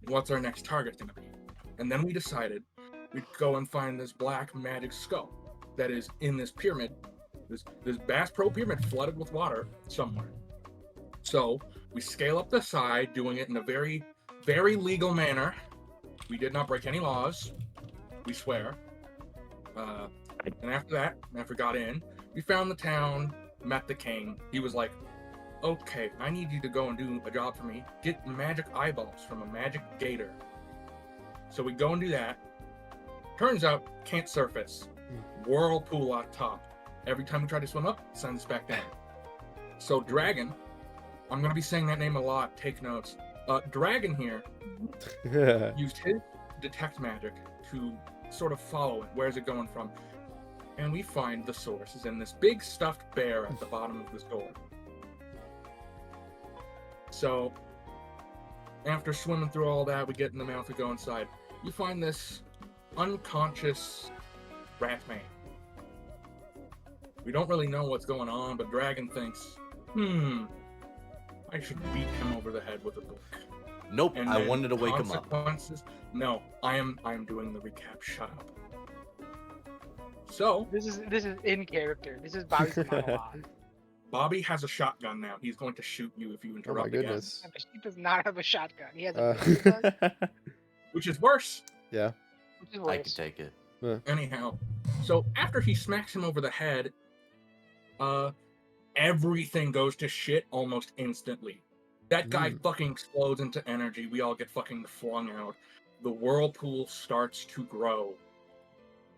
what's our next target going to be? And then we decided we'd go and find this black magic skull that is in this pyramid, this Bass Pro pyramid flooded with water somewhere. So we scale up the side, doing it in a very, very legal manner. We did not break any laws, we swear. And after that, after we got in, we found the town, met the king. He was like, okay, I need you to go and do a job for me. Get magic eyeballs from a magic gator. So we go and do that. Turns out, can't surface. Whirlpool on top. Every time we try to swim up, sends us back down. So Dragon, I'm going to be saying that name a lot, take notes. Dragon here used his detect magic to sort of follow it. Where's it going from? And we find the source is in this big stuffed bear at the bottom of this door. So, after swimming through all that, we get in the mouth, we go inside. You find this unconscious rat man. We don't really know what's going on, but Dragon thinks, I should beat him over the head with a book. Nope, And I then wanted to wake him up. consequences- No, I am doing the recap. Shut up. So This is in character. This is Bobby's monologue. Bobby has a shotgun now. He's going to shoot you if you Oh my interrupt goodness. He does not have a shotgun. He has a BB gun, again, which is worse. Yeah. which is I can worse. take it. Anyhow, so after he smacks him over the head, everything goes to shit almost instantly. That guy fucking explodes into energy. We all get fucking flung out. The whirlpool starts to grow.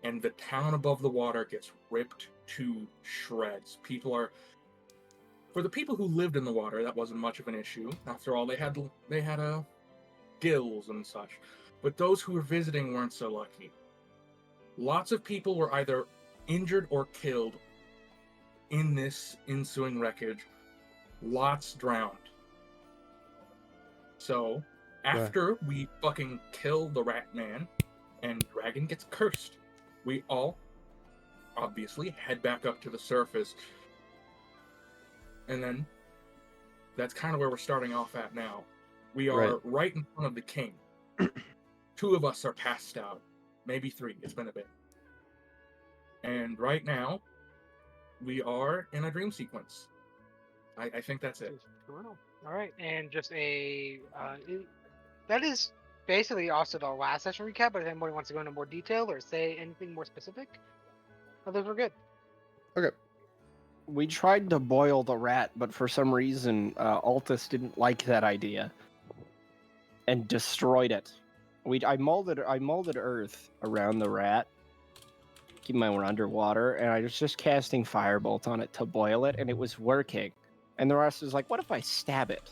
And the town above the water gets ripped to shreds. For the people who lived in the water, that wasn't much of an issue. After all, they had gills and such. But those who were visiting weren't so lucky. Lots of people were either injured or killed in this ensuing wreckage. Lots drowned. So, after we fucking kill the rat man and Dragon gets cursed, we all obviously head back up to the surface. And then that's kind of where we're starting off at now. We are right in front of the king. 2 of us are passed out. Maybe 3. It's been a bit. And right now, we are in a dream sequence. I think that's it. All right, and just that is basically also the last session recap. But if anybody wants to go into more detail or say anything more specific, others were good. Okay. We tried to boil the rat, but for some reason, Altus didn't like that idea and destroyed it. I molded earth around the rat. Keep in mind we're underwater, and I was just casting firebolt on it to boil it, and it was working. And the rest was like, what if I stab it?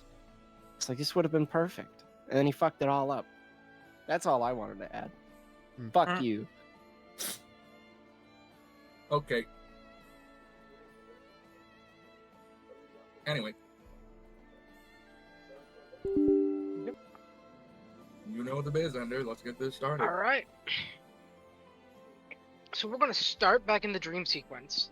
It's like, this would have been perfect. And then he fucked it all up. That's all I wanted to add. Fuck you. Okay. Anyway. You know the biz, Ender. Let's get this started. All right. So we're going to start back in the dream sequence.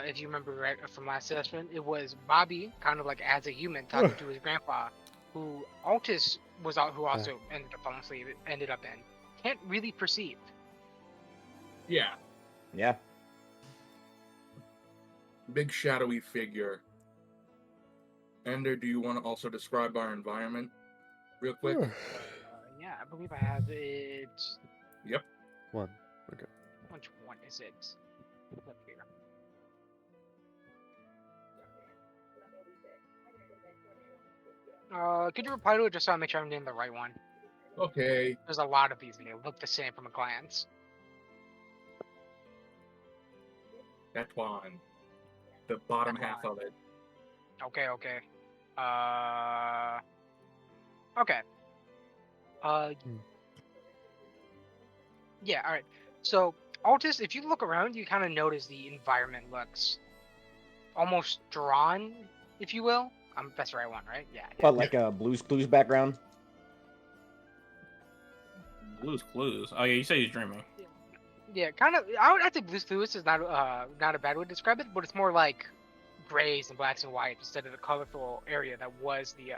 If you remember right from last session, it was Bobby, kind of like as a human, talking to his grandpa, who Altus was who also ended up falling asleep. Ended up in can't really perceive. Yeah. Yeah. Big shadowy figure. Ender, do you want to also describe our environment real quick? Yeah, I believe I have it. Yep. 1. Okay. Which one is it? Up here. Could you reply to it just so I make sure I'm doing the right one? Okay. There's a lot of these and they look the same from a glance. That one. The bottom half of it. Okay. Okay. Yeah, alright. So, Altus, if you look around, you kind of notice the environment looks almost drawn, if you will. That's the right one, right? Yeah. But like a Blue's Clues background. Blue's Clues. Oh yeah, you say he's dreaming. Yeah, kind of. I think Blue's Clues is not a bad way to describe it, but it's more like grays and blacks and white instead of the colorful area that was the.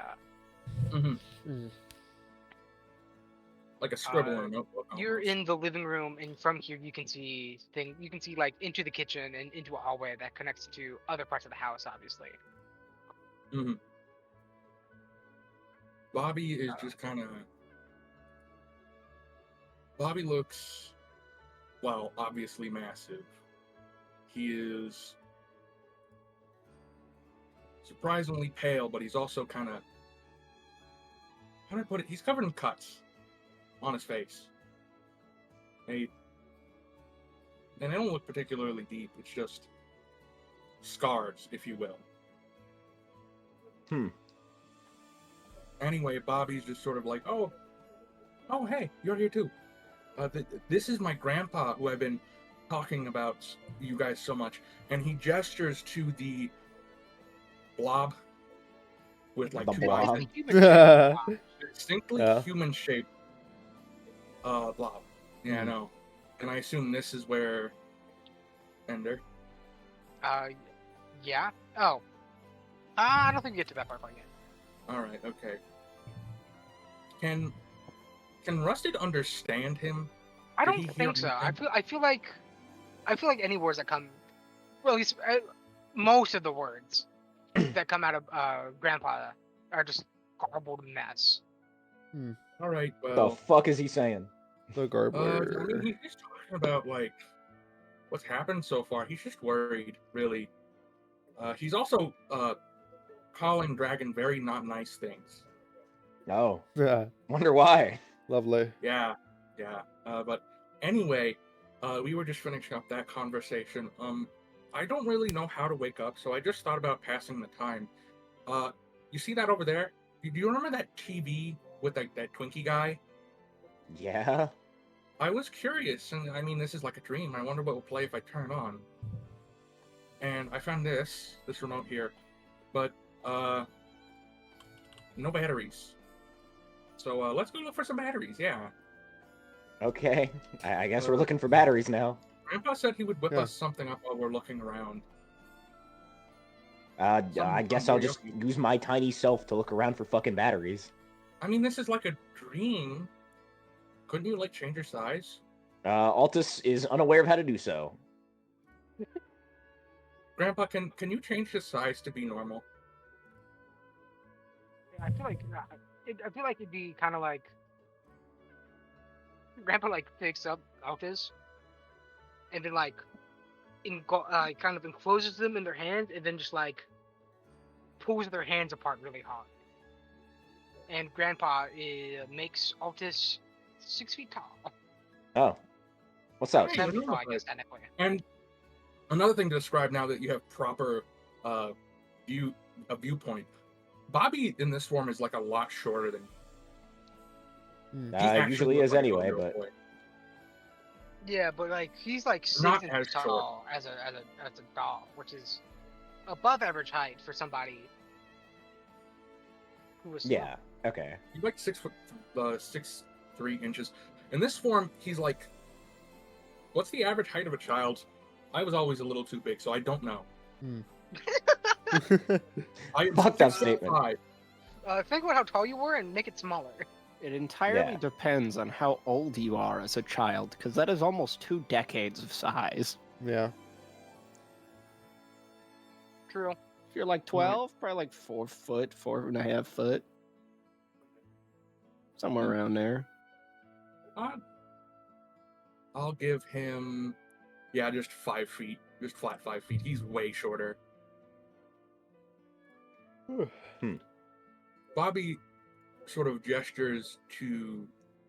like a scribble in a notebook. You're almost. in the living room, and from here you can see like into the kitchen and into a hallway that connects to other parts of the house, obviously. Mhm. Bobby is just kind of. Bobby looks, well, obviously massive. He is surprisingly pale, but he's also kind of. How do I put it? He's covered in cuts on his face. And they don't look particularly deep. It's just scars, if you will. Hmm. Anyway, Bobby's just sort of like, oh, hey, you're here too. This is my grandpa who I've been talking about you guys so much, and he gestures to the blob with like The two blob? eyes, Yeah. distinctly human-shaped blob. Yeah, I know. And I assume this is where Ender. Yeah. Oh. I don't think we get to that part quite yet. All right, okay. Can Rusted understand him? I Did he don't hear think so. anything? I feel like any words that come, well, at least most of the words that come out of Grandpa are just garbled mess. All right, The well, fuck is he saying? The I Garbler. mean, he's just talking about like what's happened so far. He's just worried, really. He's also calling Dragon very not nice things. Oh, Yeah. wonder why. Lovely. Yeah. But anyway, we were just finishing up that conversation. I don't really know how to wake up, so I just thought about passing the time. You see that over there? Do you remember that TV with that Twinkie guy? Yeah. I was curious, and I mean, this is like a dream. I wonder what will play if I turn it on. And I found this remote here, but no batteries. So let's go look for some batteries. Yeah. Okay. I guess we're looking for batteries now. Grandpa said he would whip Yeah. us something up while we're looking around. I guess I'll just use my tiny self to look around for fucking batteries. I mean, this is like a dream. Couldn't you like change your size? Altus is unaware of how to do so. Grandpa, can you change his size to be normal? I feel like it'd be kind of like Grandpa like picks up Altus and then like kind of encloses them in their hands and then just like pulls their hands apart really hard. And Grandpa makes Altus 6 feet tall. Oh. What's up? Hey, 7 feet no, tall, I guess, technically. And another thing to describe now that you have proper viewpoint. Bobby in this form is like a lot shorter than he actually Usually looks is like a anyway, 12-year-old but boy. Yeah, but like he's like 6 Not inches as short. tall as a doll, which is above average height for somebody who was small. yeah. Okay. He's like 6'3" inches. In this form, he's like, what's the average height of a child? I was always a little too big, so I don't know. I am Fuck that 6'5". statement. Think about how tall you were and make it smaller. It entirely Yeah. depends on how old you are as a child, because that is almost 2 decades of size. Yeah. True. If you're like 12, probably like 4 foot, 4.5 foot. Somewhere around there. I'll give him, yeah, just 5 feet, just flat 5 feet. He's way shorter. Bobby sort of gestures to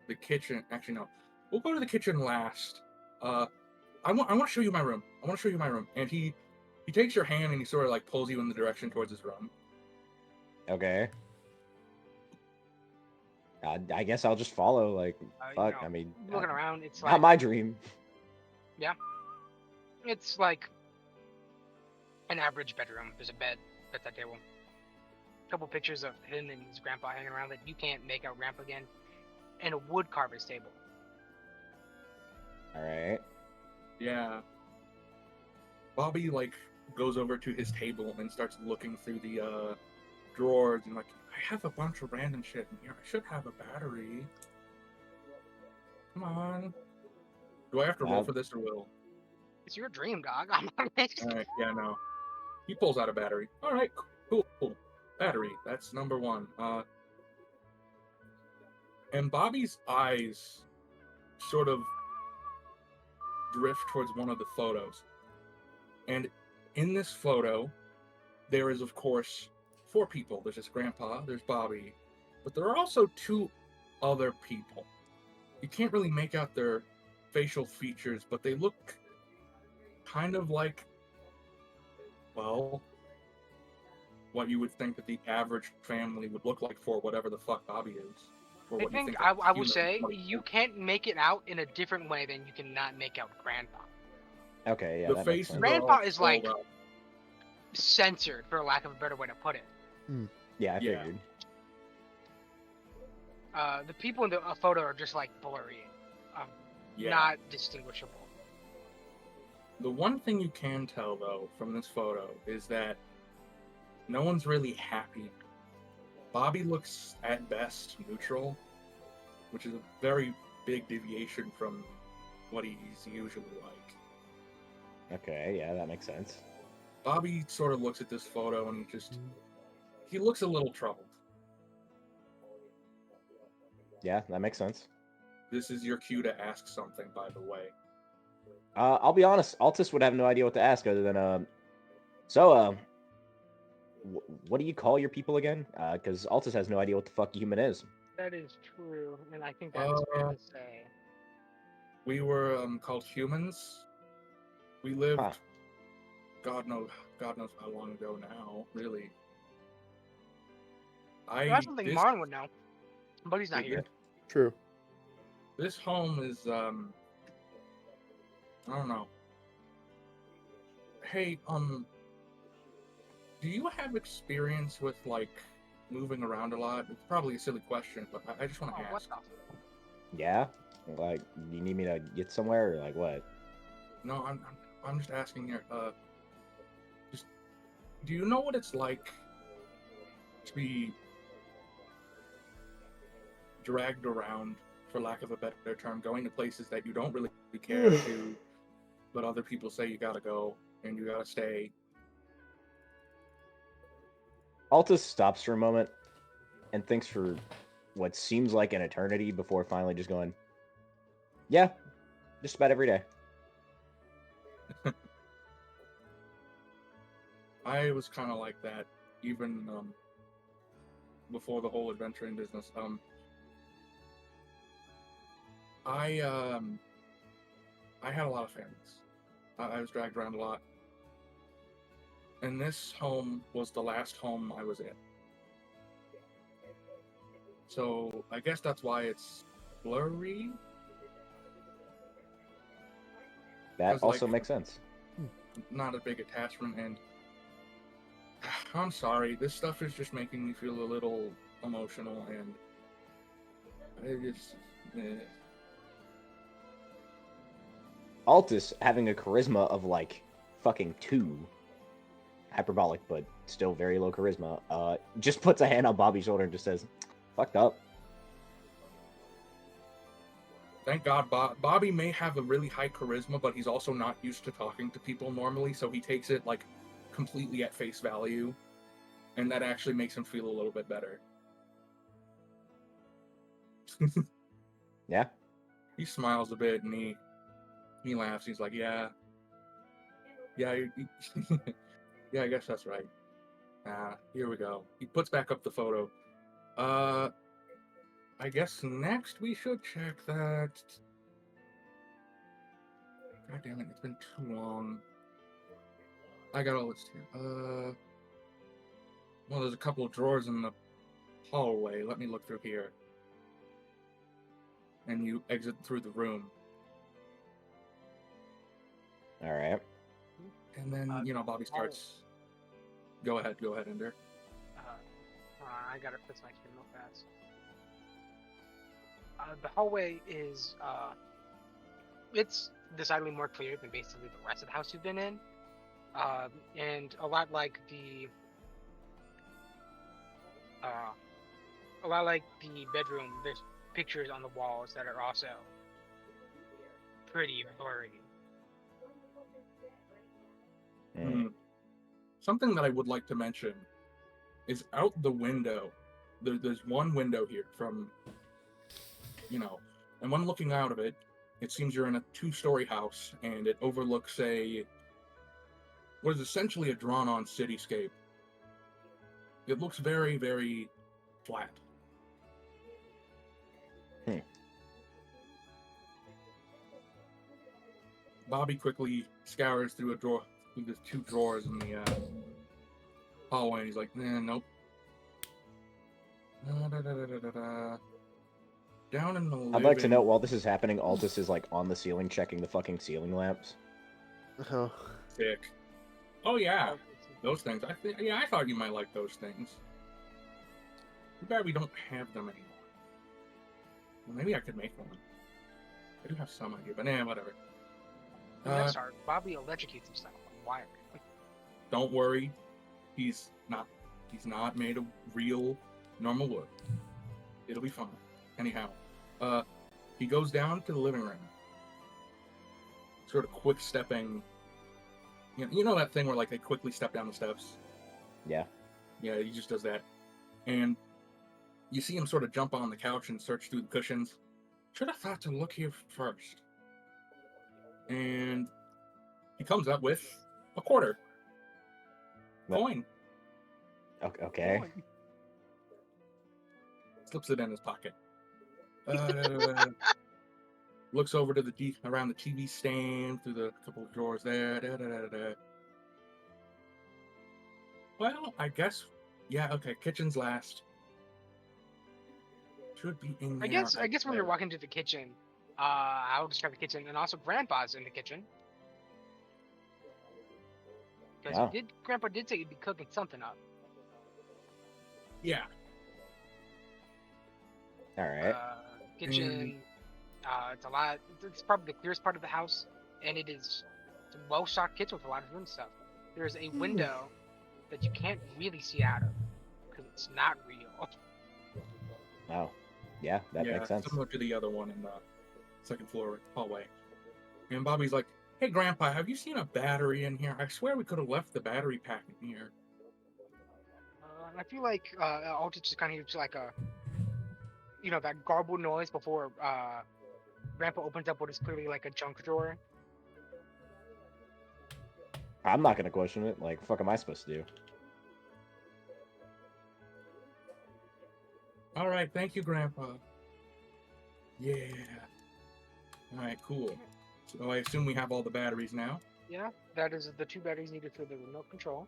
the kitchen. Actually, no, we'll go to the kitchen last. I want to show you my room. And he takes your hand and he sort of like pulls you in the direction towards his room. Okay. I guess I'll just follow. Like, fuck. You know, I mean, looking around, it's not like my dream. it's like an average bedroom. There's a bed, bedside table, a couple pictures of him and his grandpa hanging around that you can't make out Grandpa again, and a wood carver's table. All right. Yeah. Bobby like goes over to his table and starts looking through the drawers and like, I have a bunch of random shit in here. I should have a battery. Come on. Do I have to roll for this or will? It's your dream, dog. I'm not making. All right. Yeah, no. He pulls out a battery. All right. Cool. Battery. That's number one. And Bobby's eyes sort of drift towards one of the photos. And in this photo, there is, of course, 4 people. There's his grandpa, there's Bobby, but there are also 2 other people. You can't really make out their facial features, but they look kind of like, well, what you would think that the average family would look like for whatever the fuck Bobby is. Or I what you think a I would human say might you look. can't make it out in a different way than you cannot make out Grandpa. Okay, yeah, The that makes faces sense. are all Grandpa is like swelled up. censored, for lack of a better way to put it. Yeah, I Yeah. figured. The people in the photo are just like blurry, Yeah. not distinguishable. The one thing you can tell, though, from this photo is that no one's really happy. Bobby looks, at best, neutral, which is a very big deviation from what he's usually like. Okay, yeah, that makes sense. Bobby sort of looks at this photo and he looks a little troubled. Yeah, that makes sense. This is your cue to ask something, by the way. I'll be honest, Altus would have no idea what to ask other than, what do you call your people again? Because Altus has no idea what the fuck a human is. That is true, and I think that's fair to say. We were called humans. We lived, Huh. God knows how long ago now, really. That's something Marn would know, but he's not here. True. This home is, I don't know. Hey, do you have experience with, like, moving around a lot? It's probably a silly question, but I just want to What ask. the? Yeah? Like, you need me to get somewhere, or like what? No, I'm just asking here. Just, do you know what it's like to be dragged around, for lack of a better term, going to places that you don't really care to, but other people say you gotta go and you gotta stay? Altus stops for a moment and thinks for what seems like an eternity before finally just going, yeah, just about every day. I was kind of like that, even before the whole adventuring business. I had a lot of families. I was dragged around a lot. And this home was the last home I was in. So I guess that's why it's blurry. That 'Cause, also like, makes sense. Not a big attachment, and I'm sorry, this stuff is just making me feel a little emotional, and I just... Altus, having a charisma of like fucking 2, hyperbolic but still very low charisma, just puts a hand on Bobby's shoulder and just says, fucked up. Thank God, Bobby may have a really high charisma, but he's also not used to talking to people normally, so he takes it, like, completely at face value, and that actually makes him feel a little bit better. Yeah? He smiles a bit, and he laughs. He's like, yeah, yeah, I guess that's right. Here we go. He puts back up the photo. I guess next we should check that. God damn it, it's been too long. I got a list here. Well, there's a couple of drawers in the hallway. Let me look through here. And you exit through the room. Alright. And then, Bobby starts. Go ahead, Ender. I gotta fix my screen real fast. The hallway is, it's decidedly more clear than basically the rest of the house you've been in. And a lot like the bedroom, there's pictures on the walls that are also pretty blurry. Hmm. Something that I would like to mention is out the window. There's one window here from, and when looking out of it, it seems you're in a 2-story house, and it overlooks what is essentially a drawn-on cityscape. It looks very, very flat. Bobby quickly scours through through the 2 drawers in the hallway, and he's like, nope. Down in the living... I'd like to note while this is happening, Altus is like on the ceiling checking the fucking ceiling lamps. Oh. Sick. Oh yeah, those things. I thought you might like those things. Too bad we don't have them anymore. Well, maybe I could make one. I do have some idea, but whatever. Next art, Bobby electrocutes himself on wire. Don't worry, he's not made of real normal wood. It'll be fine. Anyhow, he goes down to the living room, sort of quick stepping. You know that thing where like they quickly step down the steps? Yeah. Yeah, he just does that. And you see him sort of jump on the couch and search through the cushions. Should have thought to look here first. And he comes up with a quarter. What? Coin. Okay. Slips it in his pocket. Looks over to around the TV stand, through the couple of drawers there. Well, I guess, yeah, okay, kitchen's last. Should be in there. I guess when you're walking to the kitchen, I'll describe the kitchen, and also Grandpa's in the kitchen. Because Wow. Grandpa did say he'd be cooking something up. Yeah. All right. Kitchen, it's a lot. It's probably the clearest part of the house, and it's a well-stocked kitchen with a lot of room stuff. There's a window that you can't really see out of because it's not real. Wow. Yeah, that makes sense. Similar to the other one in the second floor hallway. And Bobby's like, "Hey, Grandpa, have you seen a battery in here? I swear we could have left the battery pack in here." I feel like Alta just kind of hears like that garbled noise before Grandpa opens up what is clearly like a junk drawer. I'm not gonna question it. Like, fuck am I supposed to do? All right, thank you, Grandpa. Yeah. All right, cool. So I assume we have all the batteries now. Yeah, that is the 2 batteries needed for the remote control.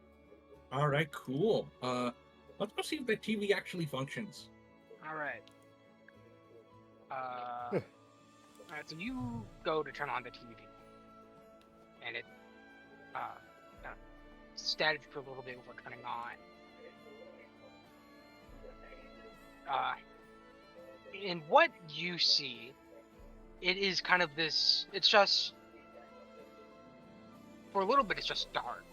All right, cool. Let's go see if the TV actually functions. All right. All right, so you go to turn on the TV, and it kind of static for a little bit before turning on. In what you see, it is kind of this. It's just for a little bit. It's just dark.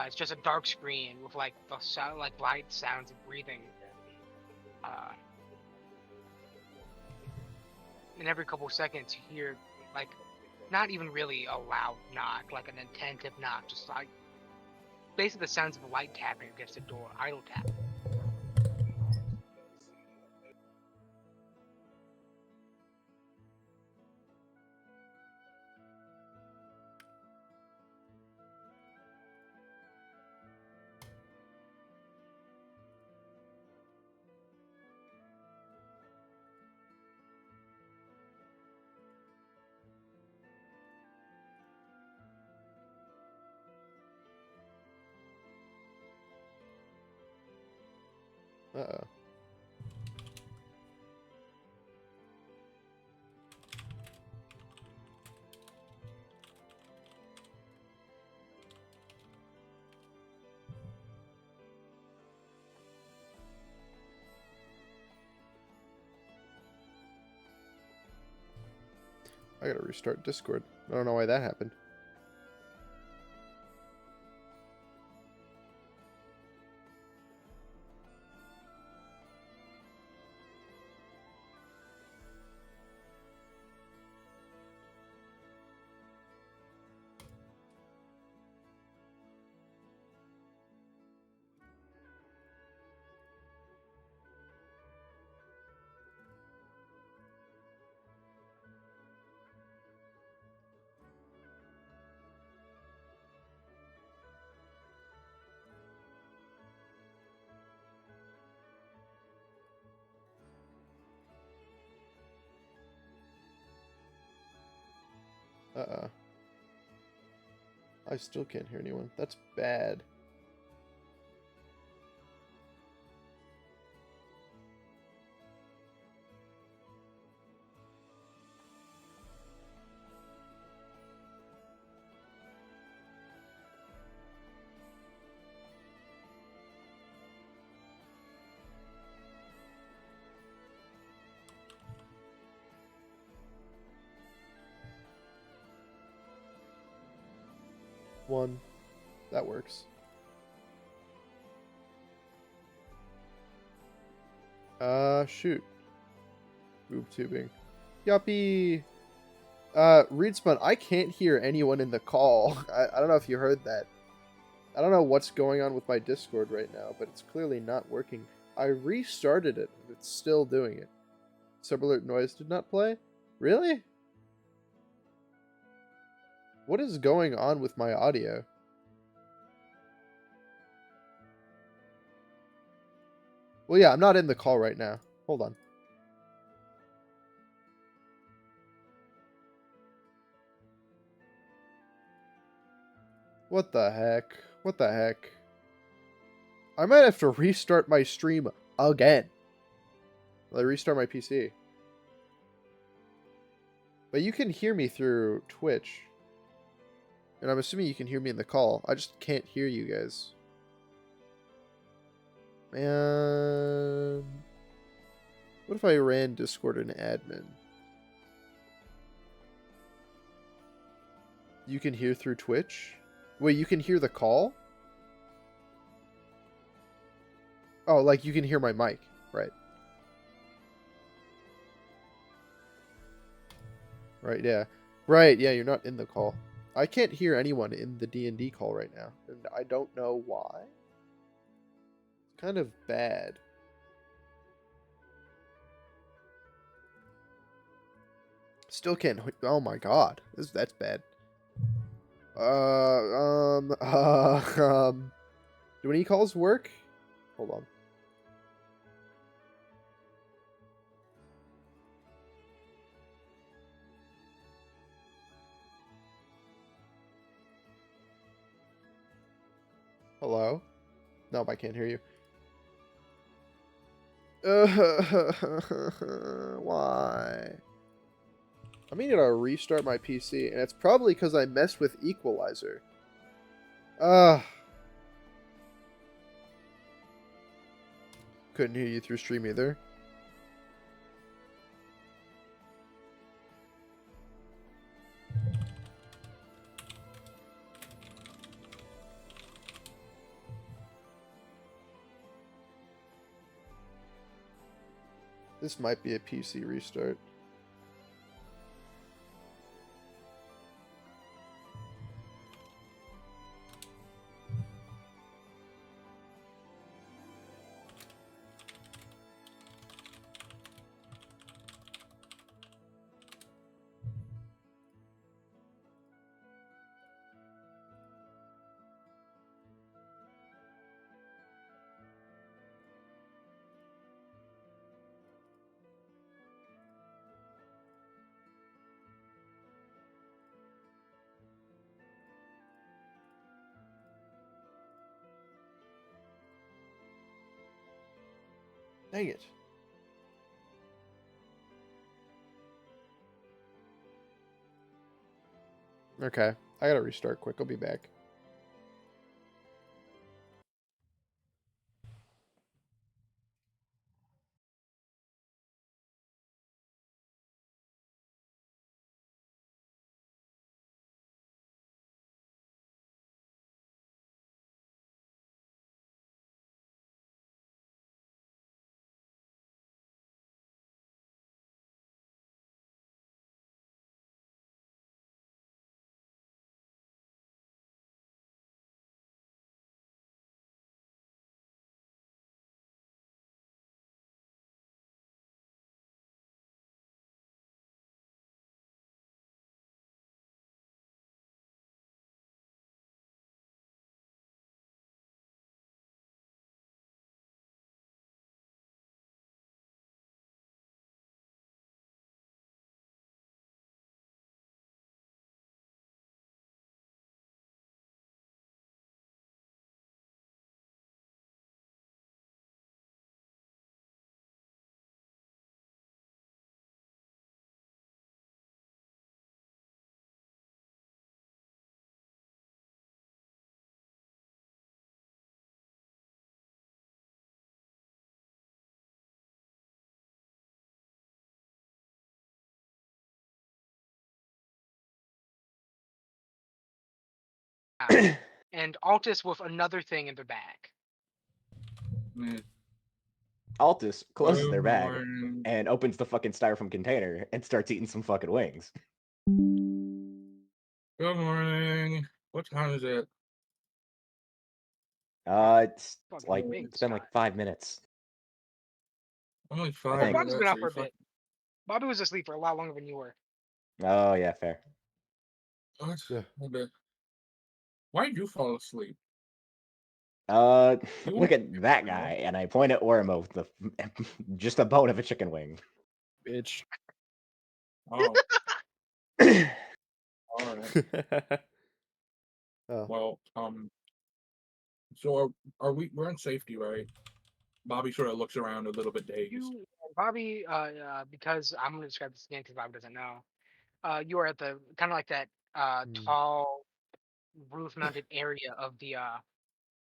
It's just a dark screen with like the sound, like light sounds of breathing. And every couple seconds you hear like not even really a loud knock, like an attentive knock, just like basically the sounds of light tapping against the door, idle tap. Uh-oh. I gotta restart Discord. I don't know why that happened. Uh-uh. I still can't hear anyone. That's bad. One. That works. Shoot. Boob tubing. Yuppie! Reedspun, I can't hear anyone in the call. I don't know if you heard that. I don't know what's going on with my Discord right now, but it's clearly not working. I restarted it, and it's still doing it. Subalert noise did not play? Really? What is going on with my audio? Well, yeah, I'm not in the call right now. Hold on. What the heck? What the heck? I might have to restart my stream again. Will I restart my PC? But you can hear me through Twitch. And I'm assuming you can hear me in the call. I just can't hear you guys. Man. What if I ran Discord and admin? You can hear through Twitch? Wait, you can hear the call? Oh, like you can hear my mic. Right. Right, yeah. Right, yeah, you're not in the call. I can't hear anyone in the D&D call right now. And I don't know why. It's kind of bad. Still can't... Oh my god. That's bad. Do any calls work? Hold on. Hello? Nope, I can't hear you. Why? I'm gonna restart my PC, and it's probably because I messed with Equalizer. Couldn't hear you through stream either. This might be a PC restart. Dang it. Okay, I gotta restart quick. I'll be back. and Altus with another thing in their bag. Eh, Altus closes Good their bag morning. and opens the fucking styrofoam container and starts eating some fucking wings. Good morning. What time is it? It's Fucking like wings it's been like time. 5 minutes. Only I 5 think. Bobby's been minutes. up Are for you a bit. Bobby was asleep for a lot longer than you were. Oh yeah, fair. What? Yeah. Okay. Why did you fall asleep? You Look were- at that guy, and I point at Ormo with the just a bone of a chicken wing. Bitch. Oh, all right. Oh. Well, so we're in safety, right? Bobby sort of looks around a little bit dazed. Bobby, because I'm gonna describe this again because Bobby doesn't know. You are at the kind of like that tall roof-mounted area of the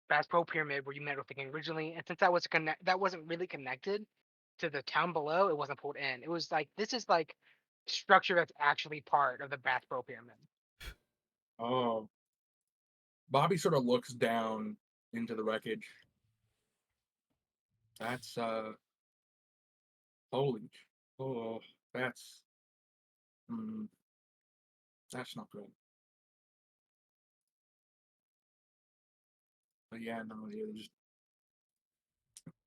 Bass Pro Pyramid where you met with the king originally, and since that wasn't really connected to the town below, it wasn't pulled in. It was like this is like structure that's actually part of the Bass Pro Pyramid. Oh, Bobby sort of looks down into the wreckage. That's holy. Oh, that's mm, that's not good. But yeah, no, yeah, just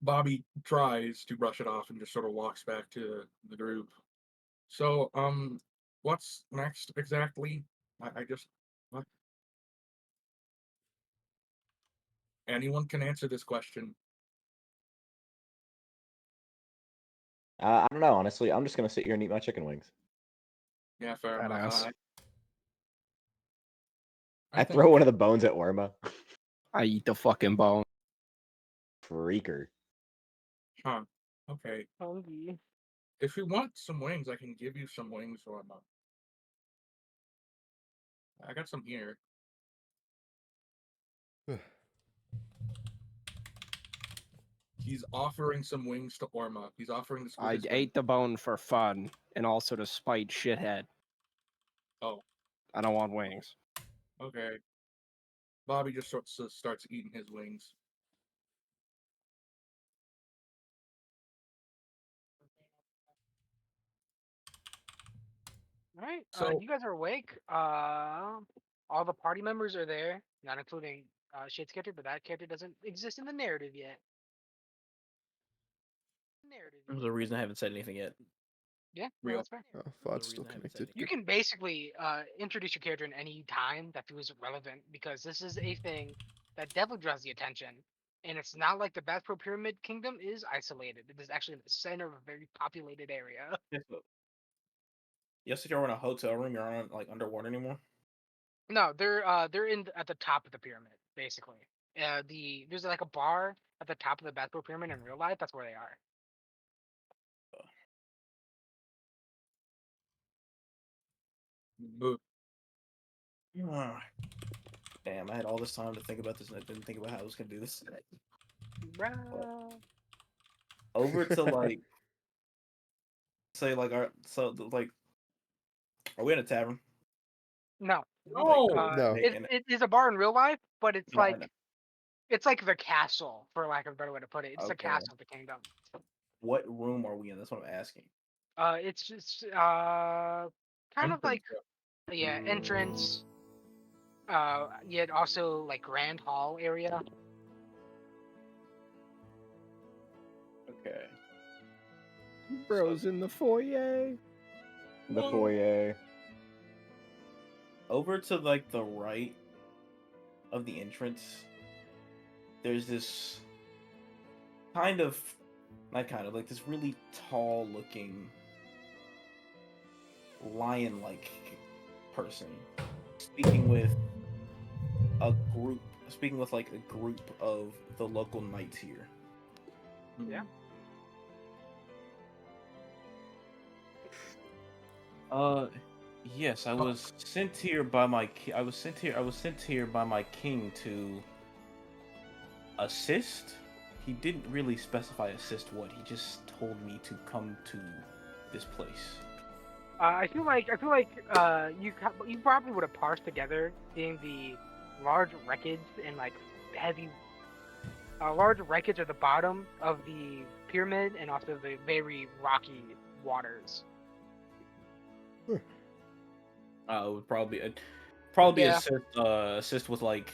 Bobby tries to brush it off and just sort of walks back to the group. So, what's next exactly? I just what? Anyone can answer this question. I don't know, honestly. I'm just gonna sit here and eat my chicken wings. Yeah, fair Badass. enough. I think throw one of the bones at Orma. I eat the fucking bone. Freaker. Huh. Okay. Hungry. If you want some wings, I can give you some wings or I got some here. He's offering some wings to Orma. He's offering this. I ate the bone for fun and also to spite shithead. Oh, I don't want wings. okay. Bobby just starts eating his wings. All right, So you guys are awake. All the party members are there, not including Shit's character, but that character doesn't exist in the narrative yet. There's a reason I haven't said anything yet. Yeah, Real. that's fair. Oh, There's a Fod's still reason I haven't said connected. You can basically introduce your character in any time that feels relevant because this is a thing that definitely draws the attention. And it's not like the Bass Pro Pyramid Kingdom is isolated. It is actually in the center of a very populated area. Yes, but yes, if you're in a hotel room, you're not like underwater anymore. No, they're in at the top of the pyramid, basically. There's like a bar at the top of the Bass Pro Pyramid in real life. That's where they are. Boo. Ah, damn, I had all this time to think about this, and I didn't think about how I was gonna do this. Bruh. Over to like, say like like, are we in a tavern? No, No. No. it is a bar in real life, but it's No, I like know. it's like the castle, for lack of a better way to put it. It's the Okay. castle of the kingdom. What room are we in? That's what I'm asking. It's just kind of like entrance. Yet also like grand hall area. Okay. Bros in the foyer. The foyer. Over to like the right of the entrance, there's this like this really tall looking lion like person speaking with like a group of the local knights here. Yeah. Yes, I was sent here by my I was sent here by my king to assist. He didn't really specify assist what. He just told me to come to this place. I feel like you probably would have parsed together seeing the large wreckage and like heavy, large wreckage at the bottom of the pyramid and also the very rocky waters. It would probably Yeah. assist with like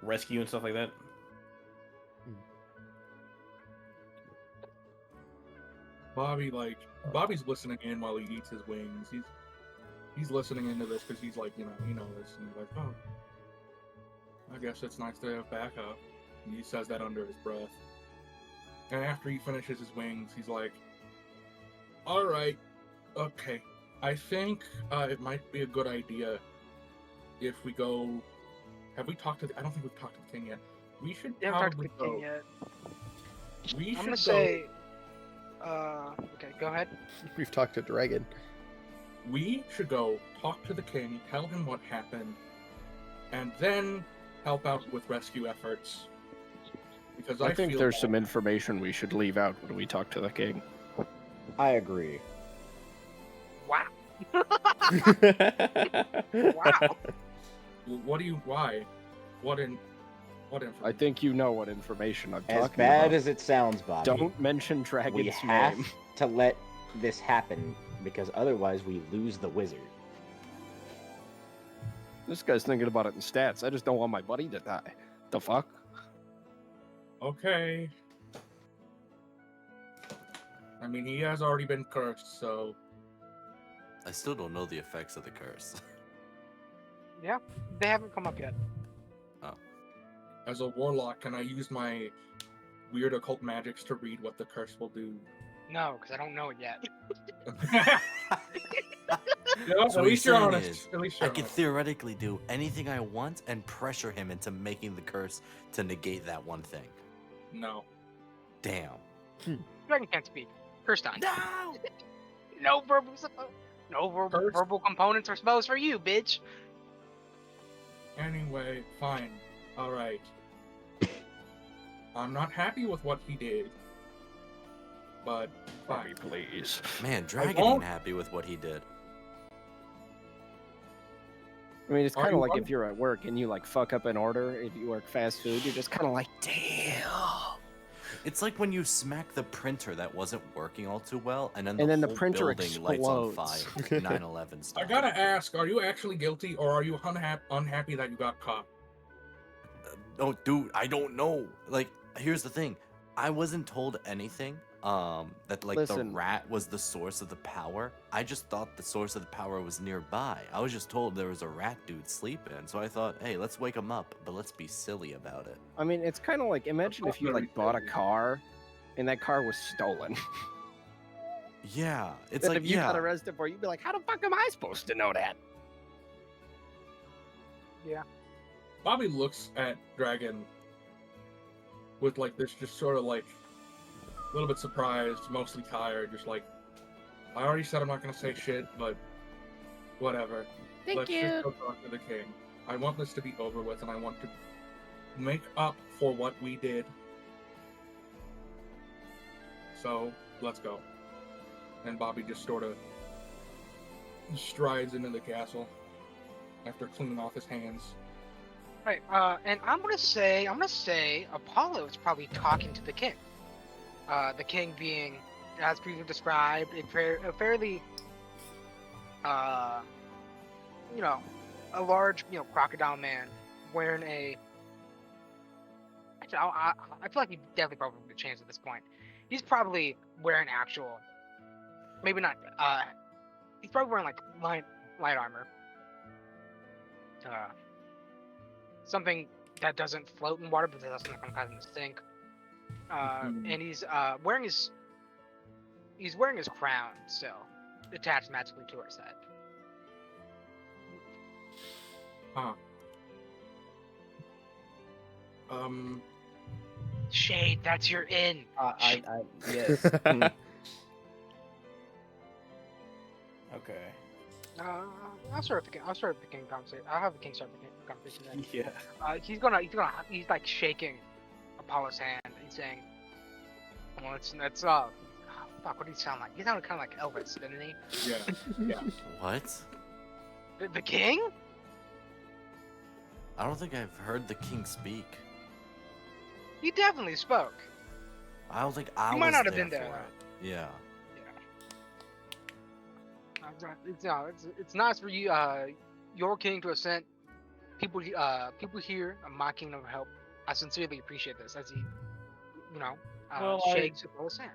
rescue and stuff like that. Bobby's listening in while he eats his wings. He's listening into this because he's like, he knows, and he's like, oh, I guess it's nice to have backup. And he says that under his breath. And after he finishes his wings, he's like, all right, okay, I think it might be a good idea if we go. Have we talked to? I don't think we've talked to the king yet. We should You haven't talked to probably the king go. yet. We I'm should gonna go. say. Okay, go ahead. We've talked to Dragon. We should go talk to the king, tell him what happened, and then help out with rescue efforts. Because I think feel there's bad. some information we should leave out when we talk to the king. I agree. Wow. Wow. What do you? Why? What information? I think you know what information I'm As talking bad about. as it sounds, Bobby, Don't mention we Dragon's have name. to let this happen because otherwise we lose the wizard. This guy's thinking about it in stats. I just don't want my buddy to die. The fuck? Okay. I mean, he has already been cursed, so I still don't know the effects of the curse. Yeah, they haven't come up yet. as a warlock, can I use my weird occult magics to read what the curse will do? No, because I don't know it yet. Yeah, So at what least you're you're saying honest. is, At least I you're can honest. theoretically do anything I want and pressure him into making the curse to negate that one thing. No. Damn. Dragon can't speak. Curse time. No! No verbal, Curse. verbal components or spells for you, bitch. Anyway, fine. Alright. I'm not happy with what he did. But Bobby, fine. please. Man, Dragon won't- ain't happy with what he did. I mean, it's Are kind you of like one- if you're at work and you like fuck up an order. If you work fast food, you're just kind of like, damn. It's like when you smack the printer that wasn't working all too well, and then And the then the whole printer building lights on explodes. fire. 9/11 style. I gotta ask, are you actually guilty or are you unhappy that you got caught? Oh, dude, I don't know. Like, here's the thing. I wasn't told anything. That like Listen. the rat was the source of the power. I just thought the source of the power was nearby. I was just told there was a rat dude sleeping, so I thought, hey, let's wake him up, but let's be silly about it. I mean, it's kind of like imagine if you like bought a car, and that car was stolen. Yeah, it's Then like if you got yeah. arrested for it, you'd be like, how the fuck am I supposed to know that? Yeah. Bobby looks at Dragon with like this just sort of like a little bit surprised, mostly tired, just like, I already said I'm not gonna say shit, but whatever. Let's just go talk to the king. I want this to be over with and I want to make up for what we did. So let's go. And Bobby just sort of strides into the castle after cleaning off his hands. Right. And I'm gonna say Apollo is probably talking to the king. The king being, as previously described, a fairly, a large, crocodile man wearing a. Actually, I feel like he definitely probably would change at this point. He's probably wearing actual, maybe not. He's probably wearing like light armor. Something that doesn't float in water, but that's not gonna cause him to sink. And he's wearing his crown still, attached magically to his head. Huh. Shade, that's your in. Yes. Okay. I'll start with the king conversation. I'll have the king start the conversation then. Yeah. He's like shaking Apollo's hand. He's saying, "Well, it's fuck. What did he sound like? He sounded kind of like Elvis, didn't he? Yeah. What? The king? I don't think I've heard the king speak. He definitely spoke. I don't think I You was might not have there been there, for it. Yeah. It's nice for you, your king to have sent people here on my kingdom of help. I sincerely appreciate this as he, you know, Well, shakes Apollo's hand.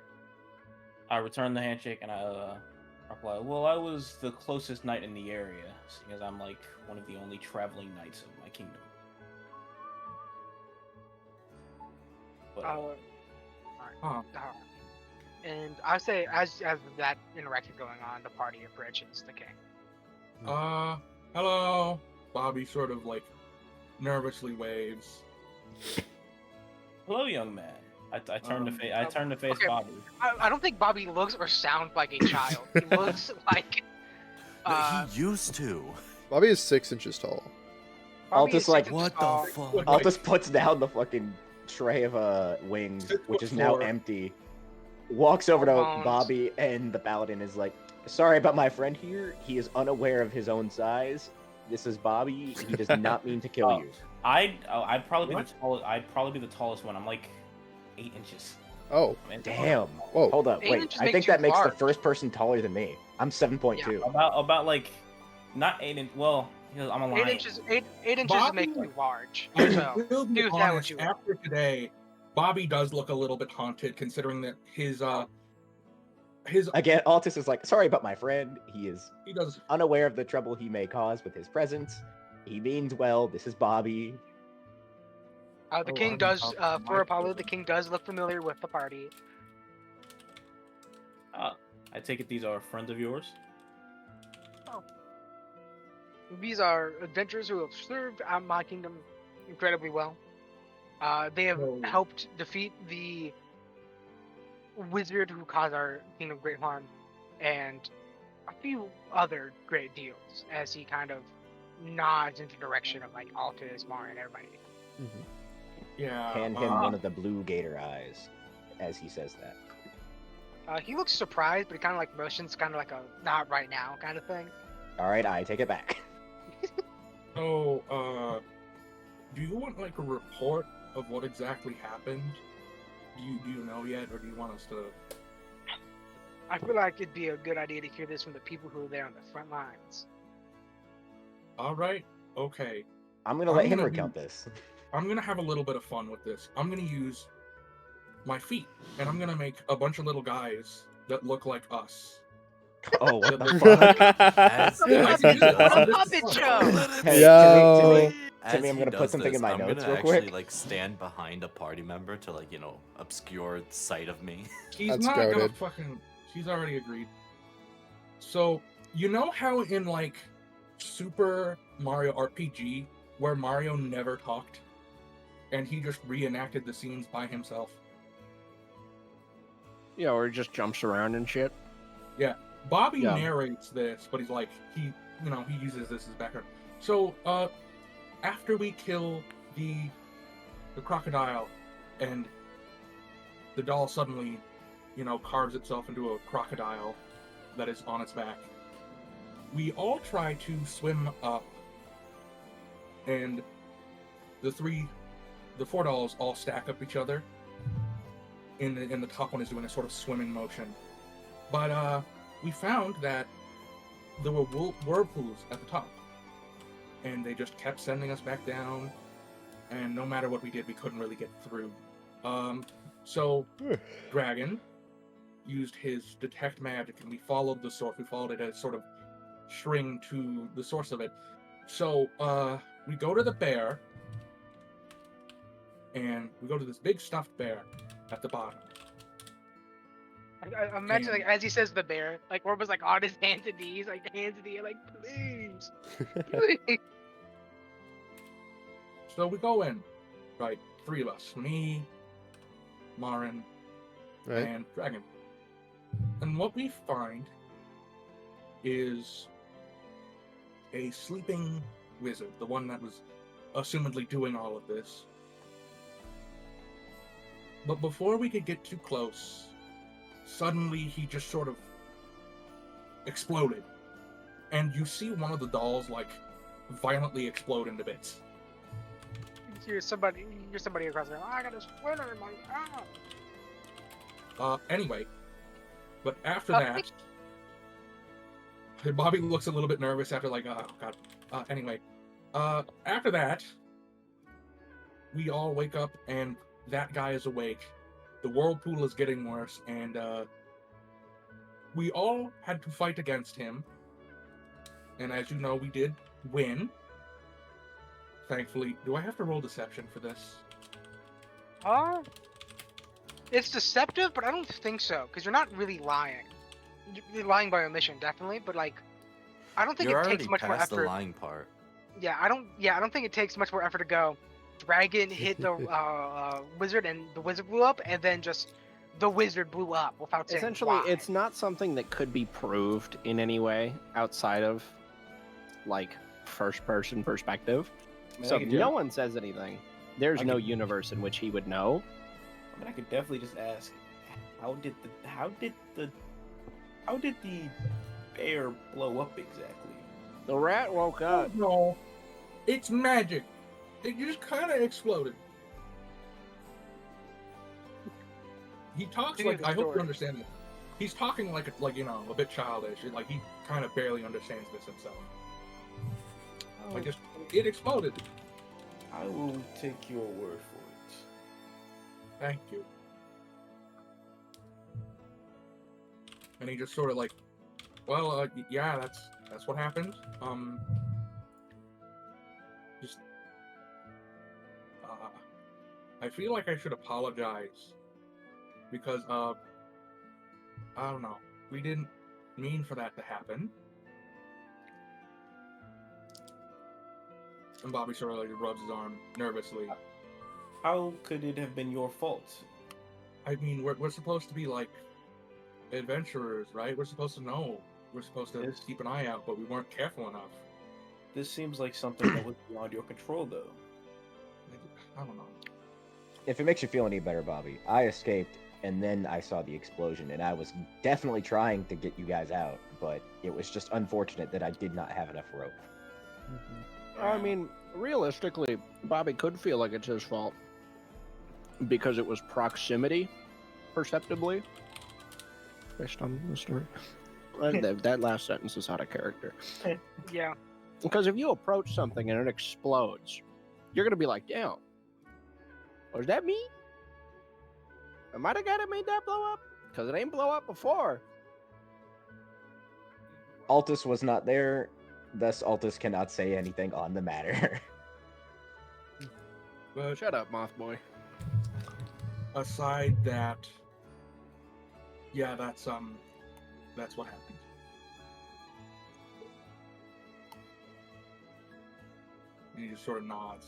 I return the handshake and I reply, well, I was the closest knight in the area, seeing as I'm like one of the only traveling knights of my kingdom. But, Huh. And I say, as that interaction is going on, the party approaches the king. Hello. Bobby sort of like nervously waves. hello, young man. I turn to face. I turn to face okay. Bobby. I don't think Bobby looks or sounds like a child. He looks like. He used to. Bobby is 6 inches tall. Bobby Altus is like, 6 inches What tall. the fuck? Altus puts down the fucking tray of wings, 6'4". which is now empty. Walks over to Bones. Bobby, and the paladin is like, "Sorry about my friend here. He is unaware of his own size. This is Bobby. He does not mean to kill Oh. you." I'd probably be What? the tallest. I'd probably be the tallest one. I'm like 8 inches. Oh, I mean, Damn. whoa. Hold up. 8 Wait. inches I makes think you that makes the large. first person taller than me. I'm 7.2. About like, not 8 inches. Well, I'm a lion. 8 inches Bobby- makes you large. I So will be do with that what honest, you will. after today, Bobby does look a little bit haunted, considering that his Again, Altus is like, "Sorry about my friend. He is he does unaware of the trouble he may cause with his presence. He means well. This is Bobby." The Oh, king I'm does, talking to for my Apollo, children. the king does look familiar with the party. I take it these are friends of yours. These are adventurers who have served my kingdom incredibly well. They have Oh. helped defeat the wizard who caused our kingdom great harm, and a few other great deals. As he kind of nods into the direction of like Altus, Mar, and everybody. yeah. Hand him one of the blue gator eyes as he says that. He looks surprised, but he kind of like motions, kind of like a not right now kind of thing. All right, I take it back. So, do you want like a report of what exactly happened? Do you know yet, or do you want us to? I feel like it'd be a good idea to hear this from the people who are there on the front lines. All right. Okay. I'm gonna I'm let him gonna recount this. I'm gonna have a little bit of fun with this. I'm gonna use my feet, and I'm gonna make a bunch of little guys that look like us. Oh, what the That fuck? As, I as can he use it does on it- this Puppet one. show! Hey, Yo. As Timmy, I'm he gonna put does something in this, my I'm notes gonna real actually quick. like stand behind a party member to like obscure sight of me. She's That's not gonna goated. fucking. She's already agreed. So you know how in like Super Mario RPG, where Mario never talked, and he just reenacted the scenes by himself. Yeah, or it just jumps around and shit. Bobby Yeah. narrates this, but he's like he uses this as background. So after we kill the crocodile, and the doll suddenly, carves itself into a crocodile that is on its back, we all try to swim up, and the four dolls all stack up each other. In the top one is doing a sort of swimming motion, but we found that there were whirlpools at the top, and they just kept sending us back down, and no matter what we did, we couldn't really get through. So Dragon used his detect magic, and we followed the source. We followed it as sort of string to the source of it. So we go to the bear, and we go to this big stuffed bear at the bottom. I imagine like as he says the bear, like Orba's like on his hands and knees, like hands in the air, like please, please. So we go in, right? 3 of us, me, Marin, Right. and Dragon. And what we find is a sleeping wizard, the one that was assumedly doing all of this. But before we could get too close, suddenly he just sort of exploded. And you see one of the dolls, like, violently explode into bits. You're somebody across there. I got a splinter in my Anyway, but after Uh, that, Bobby looks a little bit nervous after like, oh god. Anyway, after that, we all wake up and that guy is awake. The whirlpool is getting worse, and we all had to fight against him. And as you know, we did win. Thankfully, do I have to roll deception for this? It's deceptive, but I don't think so, because you're not really lying. You're lying by omission, definitely, but like, I don't think You're it already takes much more past the effort. lying part. Yeah, I don't think it takes much more effort to go. Dragon hit the wizard, and the wizard blew up, and then just the wizard blew up without saying Essentially, why. it's not something that could be proved in any way outside of, like, first-person perspective. I mean, So I if could no do- one says anything, there's I no could- universe in which he would know. I mean, I could definitely just ask, how did the bear blow up exactly? The rat woke up. Oh, no, it's magic. It just kind of exploded. He talks Give me like, the I hope story. you understand this. He's talking like a bit childish. Like he kind of barely understands this himself. Like it exploded. I will take your word for it. Thank you. And he just sort of like, well, yeah, that's what happened. Just, I feel like I should apologize because, I don't know, we didn't mean for that to happen. And Bobby sort of like rubs his arm nervously. How could it have been your fault? I mean, we're supposed to be like adventurers, right? We're supposed to know. We're supposed to Yes. keep an eye out, but we weren't careful enough. This seems like something that was beyond your control, though. I don't know. If it makes you feel any better, Bobby, I escaped and then I saw the explosion, and I was definitely trying to get you guys out, but it was just unfortunate that I did not have enough rope. I mean, realistically, Bobby could feel like it's his fault because it was proximity, perceptibly, based on the story. That last sentence is out of character. Yeah. Because if you approach something and it explodes, you're gonna be like, "Damn, was that me? Am I the guy that made that blow up? Because it ain't blow up before." Altus was not there, thus Altus cannot say anything on the matter. But Shut up, moth boy. aside that, yeah, that's what happened. And he just sort of nods.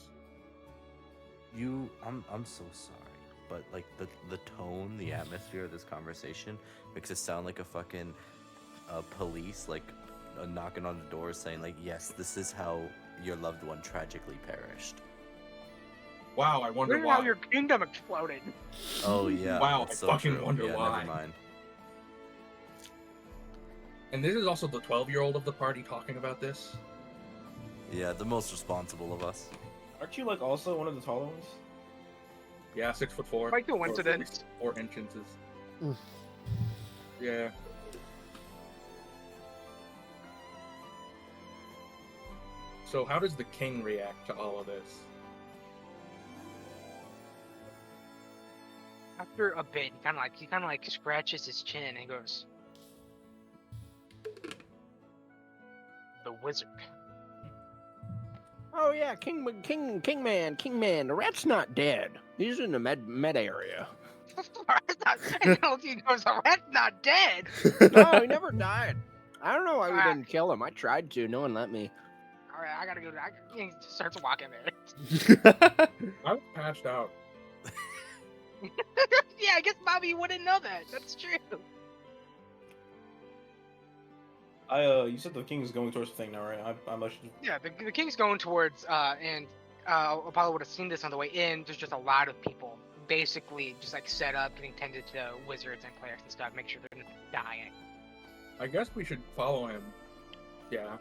I'm so sorry, but like the tone, the atmosphere of this conversation makes it sound like a fucking police like knocking on the door saying like, yes, this is how your loved one tragically perished. Wow, I wonder Look at why. how your kingdom exploded. Oh yeah. Wow, that's I fucking true. wonder Yeah, why. Never mind. And this is also the 12-year-old of the party talking about this. Yeah, the most responsible of us. Aren't you like also one of the taller ones? Yeah, 6'4". Quite or coincidence. 4 inches. Mm. Yeah. So how does the king react to all of this? After a bit, he kind of like scratches his chin and goes, "The wizard." Oh yeah, Kingman. The rat's not dead. He's in the med area. And he goes, "The rat's not dead." No, he never died. I don't know why we Ah. didn't kill him. I tried to. No one let me. All right, I gotta go. He starts walking there. I was passed out. Yeah, I guess Bobby wouldn't know that. That's true. You said the king is going towards the thing now, right? I must. Yeah, the king's going towards, and Apollo would have seen this on the way in. There's just a lot of people, basically just like set up, getting tended to wizards and players and stuff, make sure they're not dying. I guess we should follow him. Yeah.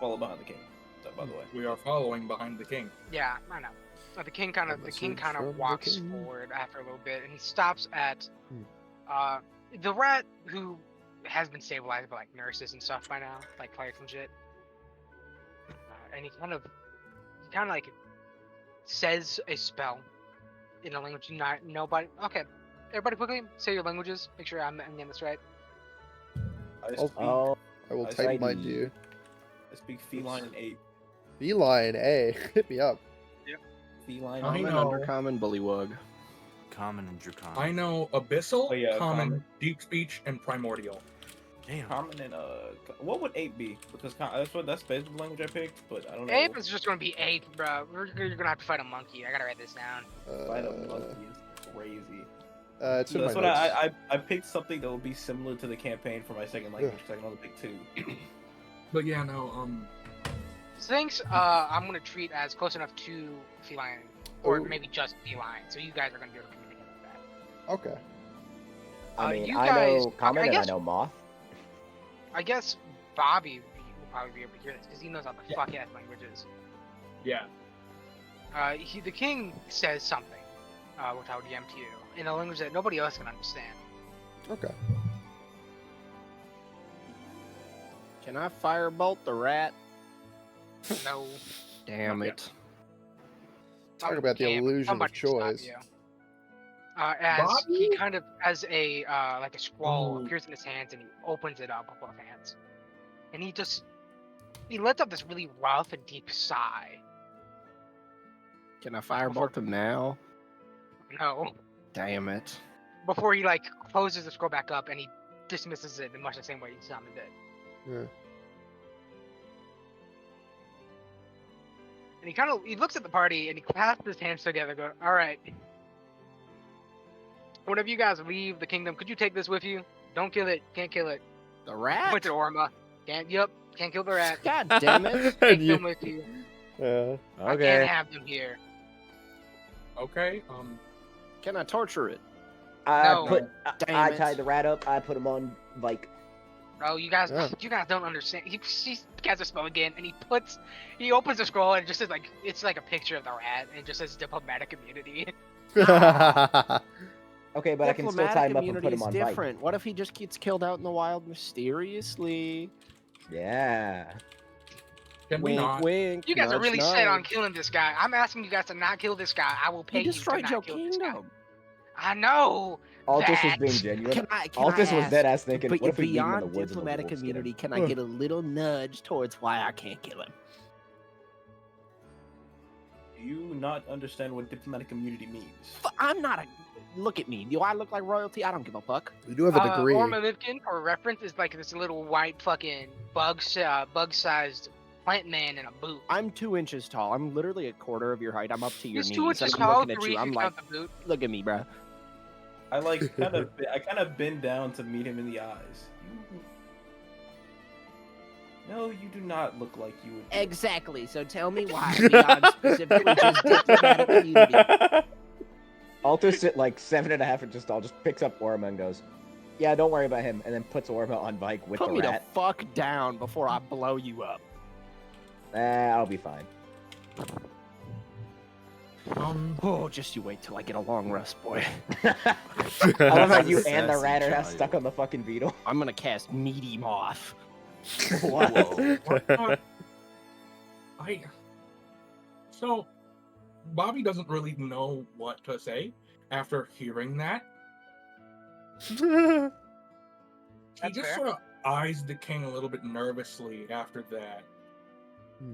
follow behind the king. So, by the way. We are following behind the king. Yeah, I know. The king kind of message from the walks king. forward after a little bit, and he stops at Hmm. the rat who has been stabilized by like nurses and stuff by now, like players and shit. And he kind of like says a spell in a language not nobody. Okay, everybody, quickly say your languages. Make sure I'm getting this right. I Oh. speak, Oh, I will I type mine see. to you. I speak feline and ape. Feline, A. Hit me up. Feline. I and know. Undercommon, bullywug. Common and Draconic. I know Abyssal, Oh, yeah, common, common. Deep Speech, and Primordial. Damn. Common and what would ape be? Because that's basically the language I picked, but I don't know. Ape is just gonna be ape, bro. You're gonna have to fight a monkey. I gotta write this down. Fight a monkey is crazy. It's in my That's what notes. I picked something that would be similar to the campaign for my second language because I can only pick 2. But yeah, no, Things I'm gonna treat as close enough to feline, or Ooh. maybe just feline. So you guys are gonna be able to communicate with that. Okay. I mean, you I guys- know common I and I guess- know moth. I guess Bobby will probably be able to hear this because he knows how the Yeah. fuck ass languages. yeah. The king says something, which I would DM to you, in a language that nobody else can understand. Okay. Can I firebolt the rat? No. Damn Okay. it. Talk Somebody about the can, but illusion of somebody can stop choice. you. As he Bobby? kind of has a like a scroll Ooh. appears in his hands and he opens it up with both hands, and he lets out this really rough and deep sigh. Can I firebolt him now? No, Damn it. before he like closes the scroll back up and he dismisses it in much the same way he summoned it. Yeah. And he looks at the party and he clasps his hands together, going, "All right, whenever you guys leave the kingdom, could you take this with you? Don't kill it. Can't kill it. The rat? Point to Orma. Can't kill the rat. God damn it. Take And them you- with you. yeah. I can't Okay. have them here." Okay, Can I torture it? No. Damn I it. tied the rat up. I put him on like Bro, you guys don't understand. He casts a spell again, and he opens the scroll, and it just says like it's like a picture of the rat, and it just says diplomatic immunity. okay, but I can still tie him up and put him on bike. different. What if he just gets killed out in the wild mysteriously? Yeah. can we Wink, not? wink. You guys are nudge, really set on nudge. killing this guy. I'm asking you guys to not kill this guy. I will pay He you to destroyed not your kill this guy. kingdom. I know. Altus was that. being genuine. Can I Altus was ask, dead ass thinking, but what if we leave him in the beyond woods and the diplomatic wolves get him? immunity, can I get a little nudge towards why I can't kill him? Do you not understand what diplomatic immunity means? I'm not a... Look at me. Do I look like royalty? I don't give a fuck. You do have a degree. Orma Lipkin, for reference, is like this little white fucking bug-sized plant man in a boot. I'm 2 inches tall. I'm literally a quarter of your height. I'm up to your He's knees. 2 and inches I'm tall, looking at 3 you. if I'm you like, count the boot. look at me, bro. I kind of bend down to meet him in the eyes. No, you do not look like you would. Exactly. So tell me why beyond specifically just diplomatic immunity. Altus at like 7.5 inches tall just picks up Orma and goes, yeah, don't worry about him, and then puts Orma on bike with Put the me rat. the fuck down before I blow you up. I'll be fine. Oh, just you wait till I get a long rest, boy. I love how you Sassy and the rat are now child. stuck on the fucking beetle. I'm gonna cast Meaty Moth. Whoa. So, Bobby doesn't really know what to say after hearing that. He That's just fair. sort of eyes the king a little bit nervously after that.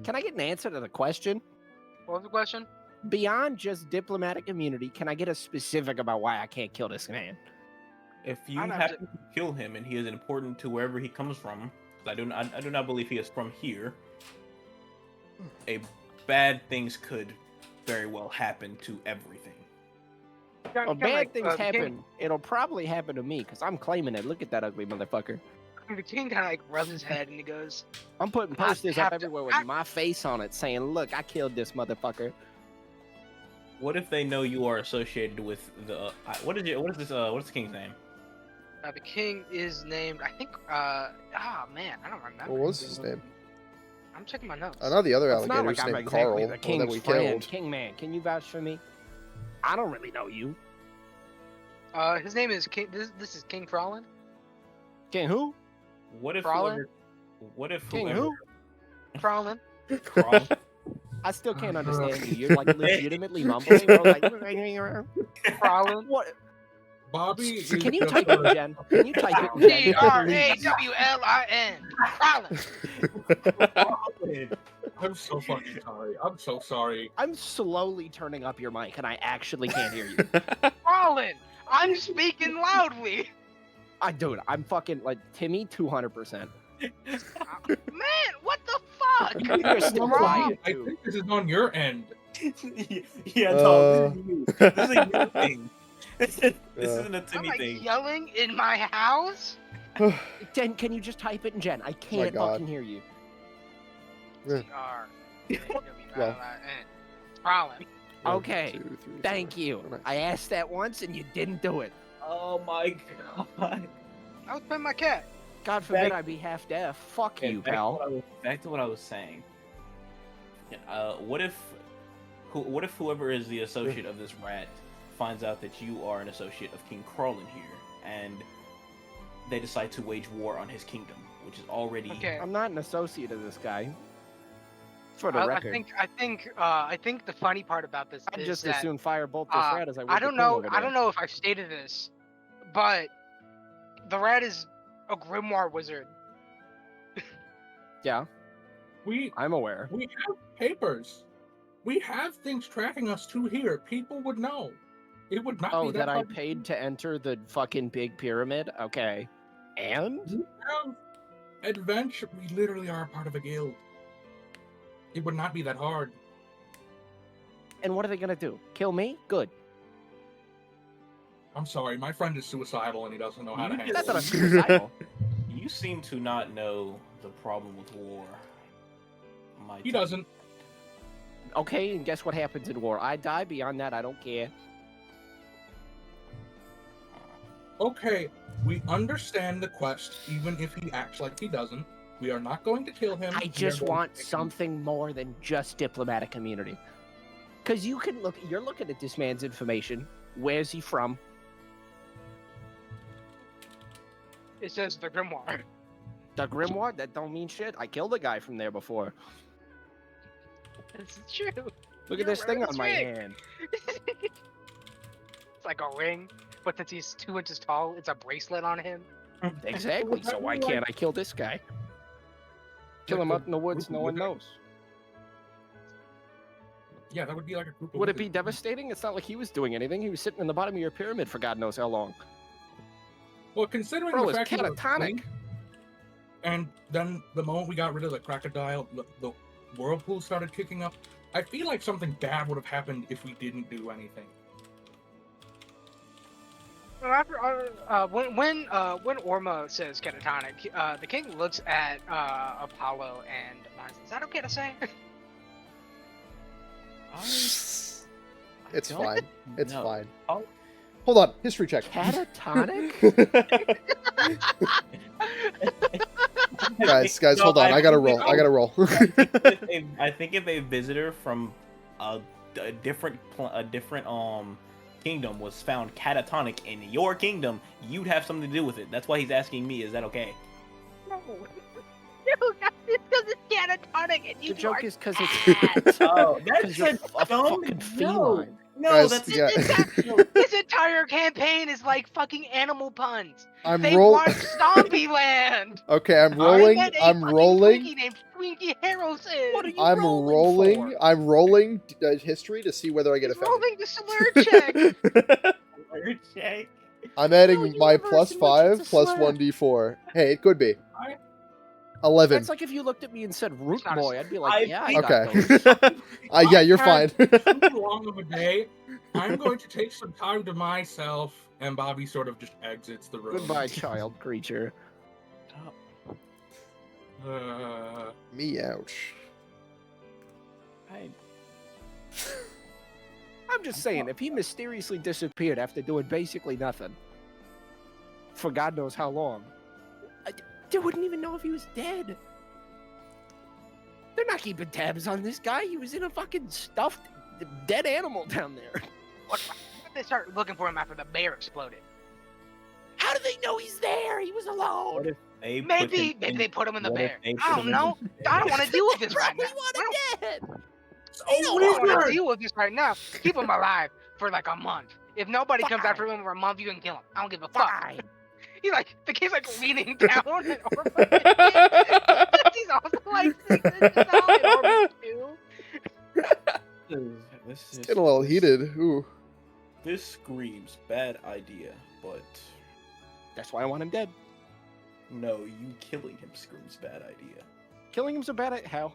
Can I get an answer to the question? What was the question? Beyond just diplomatic immunity, can I get a specific about why I can't kill this man? If you I'd have happen to kill him and he is important to wherever he comes from, 'cause I do not believe he is from here. Bad things could very well happen to everything. Well, bad things happen. It'll probably happen to me because I'm claiming it. Look at that ugly motherfucker. The king kind of like rubs his head and he goes, I'm putting I posters have up to everywhere with act- my face on it saying, look, I killed this motherfucker. What if they know you are associated with the? What is the king's name? the king is named, I think, man, I don't remember. What was his name? I'm checking my notes. I know the other It's not alligator's like I'm named exactly Carl, the that king's we friend. killed. King man, can you vouch for me? I don't really know you. His name is King. This is King Frolin. King who? What if Frolin? whoever? What if King whoever? who? Frolin. Crawl? I still can't understand you. You're like legitimately mumbling. Bro, like, Frolin. what? Bobby is Can you just type sort it, of- Jen? Can you type it, Jen? Fralin. Frolin. I'm so fucking sorry. I'm so sorry. I'm slowly turning up your mic, and I actually can't hear you. Frolin. I'm speaking loudly. Dude, I'm fucking like Timmy 200%. Man, what the fuck? You're still Bro, quiet I too. think this is on your end. Yeah, no, this is you. This is a you thing. This isn't a I'm Timmy like thing. yelling in my house. Jen, can you just type it in Jen? I can't God. fucking hear you. Yeah. Well. Frolin. Okay, 1, 2, 3, thank 4, you. 5, 6. I asked that once, and you didn't do it. Oh my god. I was playing my cat. God forbid Back- I be half deaf. Fuck Okay, you, back to pal. what I was- back to what I was saying. What if whoever is the associate of this rat finds out that you are an associate of King Carlin here, and they decide to wage war on his kingdom, which is already Okay. I'm not an associate of this guy. For the I record, think the funny part about this I'd is just that as soon firebolt this rat as I would I the don't king know. over I there. don't know if I've stated this, but the rat is a grimoire wizard. Yeah, We I'm aware. we have papers. We have things tracking us to here. People would know. It would not Oh, be that I hard. paid to enter the fucking big pyramid? Okay. And? We have adventure. We literally are a part of a guild. It would not be that hard. And what are they gonna do? Kill me? Good. I'm sorry, my friend is suicidal and he doesn't know how to You handle That's not a it. suicidal. You seem to not know the problem with war. He doesn't. Okay, and guess what happens in war? I die. Beyond that, I don't care. Okay, we understand the quest, even if he acts like he doesn't. We are not going to kill him. I We are just going want to take him. something more than just diplomatic immunity. Because you can look, you're looking at this man's information. Where's he from? It says the grimoire. The Grimoire? That don't mean shit. I killed a guy from there before. This is true. Look You're at this thing wearing on my ring. hand. It's like a ring, but since he's 2 inches tall, it's a bracelet on him. Exactly. So why can't I kill this guy? Kill him out in the woods. No one knows. Yeah, that would be like a group of Would it be wizards. devastating? It's not like he was doing anything. He was sitting in the bottom of your pyramid for God knows how long. Well, considering Bro, the it's fact he was catatonic. asleep, and then the moment we got rid of the crocodile, the whirlpool started kicking up. I feel like something bad would have happened if we didn't do anything. Well, after when Orma says catatonic, the king looks at Apollo and Mars. Is that okay to say? It's fine. It's no. fine. Oh. Hold on, history check. Catatonic? guys, hold on. I gotta roll. I gotta roll. I think if a visitor from a different kingdom was found catatonic in your kingdom, you'd have something to do with it. That's why he's asking me. Is that okay? No. No, it's because it's catatonic and The you joke are is because it's cats. Oh, Because you're a fucking feline. No, Guys, that's yeah. This entire campaign is like fucking animal puns. I'm They roll. watched Zombieland. Okay, I'm They rolling. met a I'm fucking rolling. Twinkie named Twinkie Harrelson. What are you I'm rolling. for? I'm rolling history to see whether I get He's offended. rolling the slur check. I'm adding No my universe plus in which 5 it's a plus slur. 1d4. Hey, it could be 11. That's like if you looked at me and said root It's not a boy, I'd be like, I yeah, I think- got Okay. those. Yeah, you're fine. Too long of a day. I'm going to take some time to myself, and Bobby sort of just exits the room. Goodbye, child creature. Me ouch. I'm just saying, if he mysteriously disappeared after doing basically nothing, for God knows how long, they wouldn't even know if he was dead. They're not keeping tabs on this guy. He was in a fucking stuffed dead animal down there. What if they start looking for him after the bear exploded? How do they know he's there? He was alone. What if they put Maybe him maybe in- they put him in the what if bear. they I put him don't in know. the I don't want to deal with this right Probably now. want I him don't, dead. I don't want to deal with this right now. Keep him alive for like a month. If nobody comes after him for a month, you can kill him. I don't give a fuck. Fine. He's like, the kid's like leaning down and Orba. He's also like, this is how and Orba too. This It's is getting a little this- heated. Ooh. This screams bad idea, but That's why I want him dead. no, you killing him screams bad idea. Killing him's a bad idea. How?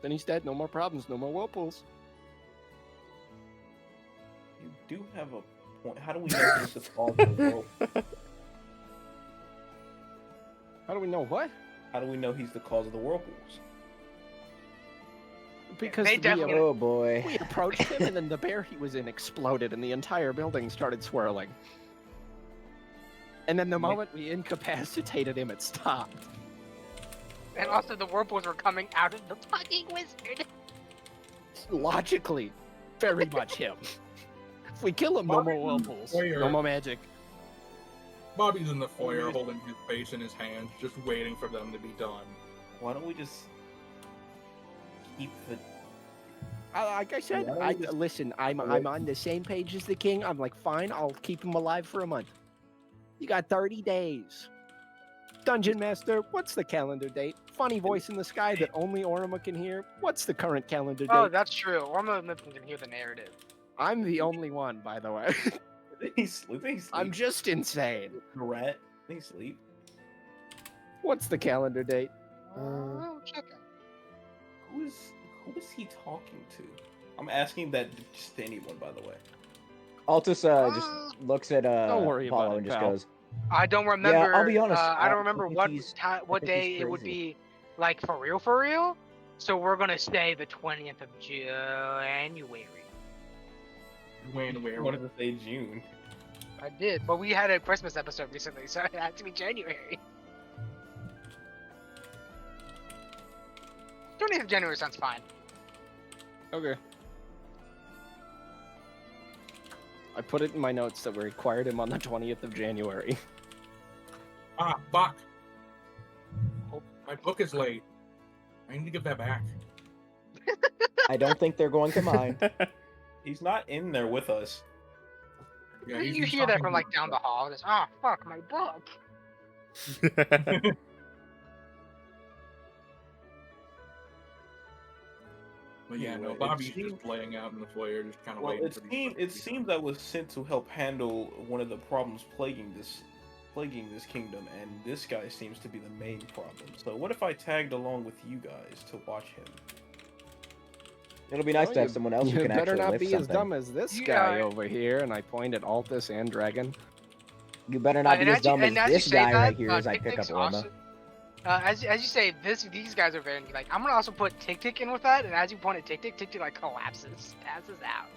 Then he's dead. No more problems. No more whirlpools. You do have a point. How do we know he's the cause of the world? How do we know what? How do we know he's the cause of the whirlpools? Because They we, definitely- Oh boy. we approached him, and then the bear he was in exploded, and the entire building started swirling. And then the moment we incapacitated him, it stopped. And also the whirlpools were coming out of the fucking wizard. Logically, very much him. If we kill him, no more whirlpools. No more magic. Bobby's in the foyer holding his face in his hand, just waiting for them to be done. Why don't we just keep the? Like I said, Why don't we just- listen. I'm on the same page as the king. I'm like, fine, I'll keep him alive for a month. You got 30 days. Dungeon Master, what's the calendar date? Funny voice in the sky that only Orima can hear. What's the current calendar date? Oh, that's true. Orma Lipton can hear the narrative. I'm the only one, by the way. Did he sleep? Did he sleep? I'm just insane. Rat. Did he sleep? What's the calendar date? Oh, chicken. Who is he talking to? I'm asking that just to anyone, by the way. Altus just looks at Don't worry Apollo about it, and just pal. goes, I don't remember. I'll be honest, I I don't remember think what he's- what think he's day it would crazy. be like for real. So we're gonna say the 20th of January. When, where, I wanted to say June. I did, but we had a Christmas episode recently, so it had to be January. 20th of January sounds fine. Okay. I put it in my notes that we required him on the 20th of January. Ah, fuck. Oh, my book is late. I need to give that back. I don't think they're going to mind. He's not in there with us. Yeah, You he's hear that talking from like about down the hall. Just, oh fuck, my book. But yeah, no, Anyway, it Bobby's seems- just laying out in the foyer, just kind of Well, waiting it for these seems folks to it be seems done. I was sent to help handle one of the problems plaguing this kingdom, and this guy seems to be the main problem. So what if I tagged along with you guys to watch him? It'll be nice Oh, to have you- someone else who You can better actually not lift be something. as dumb as this You guy are- over here, and I point at Altus and Dragon. You better not be as dumb as you this say guy that, right here as I Tick pick up Tick's Orma. also- as you say these guys are very like I'm gonna also put Tick Tick in with that, and as you point at Tick Tick, Tick Tick like collapses, passes out.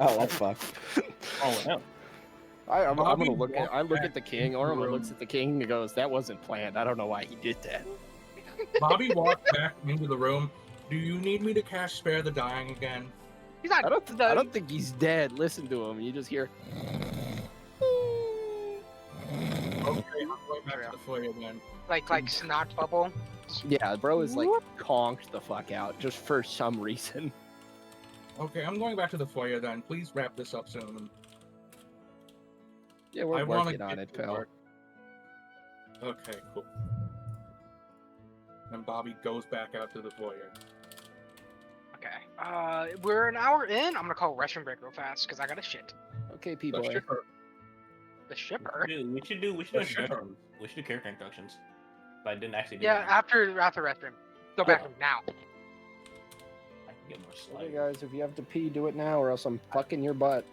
Oh, that's fucked. Oh, yeah. I'm Bobby gonna look at. walked I look back at the king. into the Orma room. looks at the king and goes, "That wasn't planned. I don't know why he did that." Bobby walked back into the room. Do you need me to cast Spare the Dying again? He's not. I don't think he's dead. Listen to him. You just hear. Okay, I'm going back to the foyer then. like snot bubble. Yeah, bro is like conked the fuck out just for some reason. Okay, I'm going back to the foyer then. Please wrap this up soon. Yeah, we're I wanna working on get it, to pal. work. Okay, cool. And Bobby goes back out to the foyer. Okay. We're an hour in. I'm gonna call restroom break real fast because I got a shit. Okay, P The boy. shipper. The shipper. We should do The shipper. introductions. We should do character introductions. But I didn't actually do Yeah, them. after restroom. Go back now. I can get more Okay, sliders. guys, if you have to pee, do it now, or else I'm fucking your butt.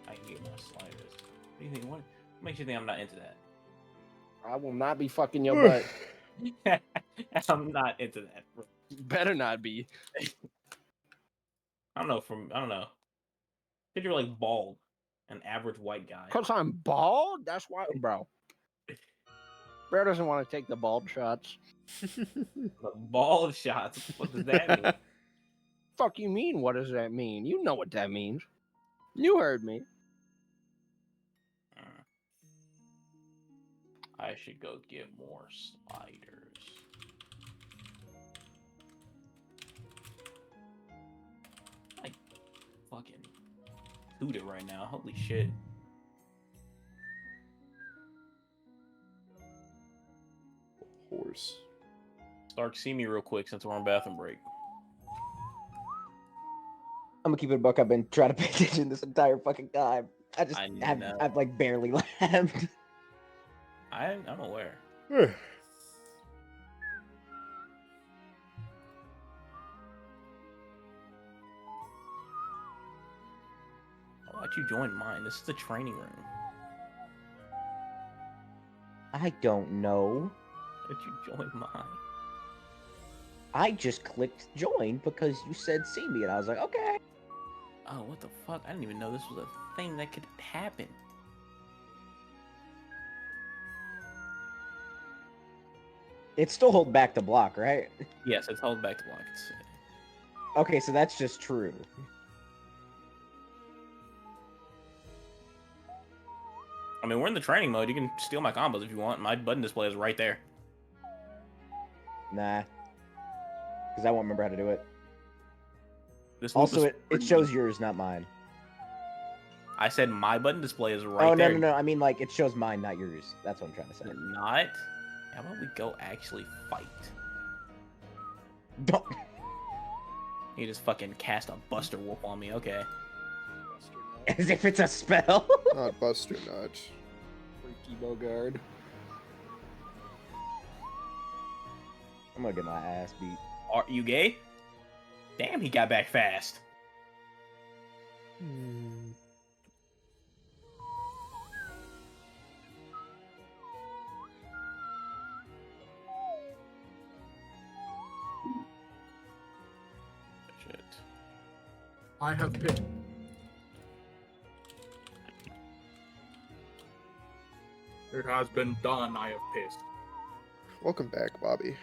I can get more sliders. What do you think? What makes you think I'm not into that? I will not be fucking your butt. I'm not into that. Better not be. I don't know. If you're like bald, an average white guy. Cause I'm bald. That's why, bro. Bear doesn't want to take the bald shots. The ball shots. What does that mean? Fuck you mean? What does that mean? You know what that means. You heard me. I should go get more spiders. I fucking toot it right now. Holy shit. Horse. Stark, see me real quick since we're on bathroom break. I'm gonna keep it a buck. I've been trying to pay attention this entire fucking time. I know. I've like barely laughed. I'm aware. Why don't you join mine? This is the training room. I don't know. Why don't you join mine? I just clicked join because you said see me, and I was like, okay. Oh, what the fuck? I didn't even know this was a thing that could happen. It's still hold back to block, right? Yes, it's held back to block. It's, Okay, so that's just true. I mean, we're in the training mode. You can steal my combos if you want. My button display is right there. Nah. Because I won't remember how to do it. This loop Also, is- it shows yours, not mine. I said my button display is right Oh, no, there. no, no. I mean, like, it shows mine, not yours. That's what I'm trying to say. Not. How about we go actually fight? Don't. You just fucking cast a Buster Whoop on me. Okay. As if it's a spell. Not Buster Nut. Freaky Bogard. I'm gonna get my ass beat. Are you gay? Damn, he got back fast. Shit. I have picked. It has been done. I have pissed. Welcome back, Bobby.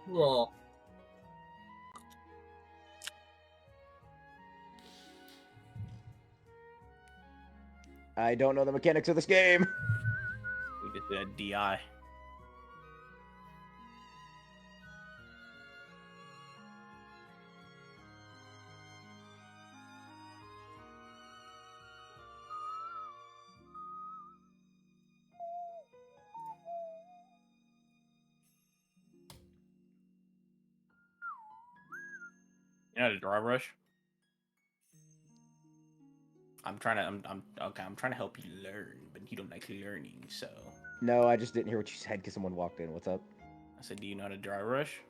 Well, I don't know the mechanics of this game. We just did a DI. You know how to dry rush? I'm trying to. I'm okay. I'm trying to help you learn, but you don't like learning, so. No, I just didn't hear what you said because someone walked in. What's up? I said, do you know how to dry rush?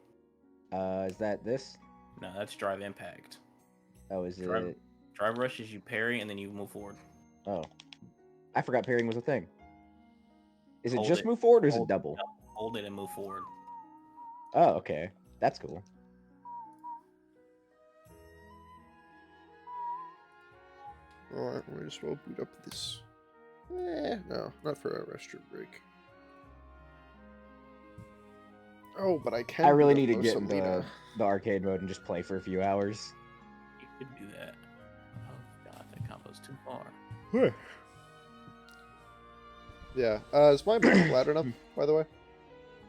Is that this? No, that's drive impact. Oh, is Drive- it? Drive rush is you parry and then you move forward. Oh, I forgot parrying was a thing. Is it Hold just it. move forward or is it Hold- double? Hold it and move forward. Oh, okay. That's cool. Alright, we just well boot up this. No, not for a restroom break. Oh, but I can. I really boot need up to get Rosalina. into the arcade mode and just play for a few hours. You could do that. Oh god, that combo's too far. Yeah. Is my mic loud enough, by the way?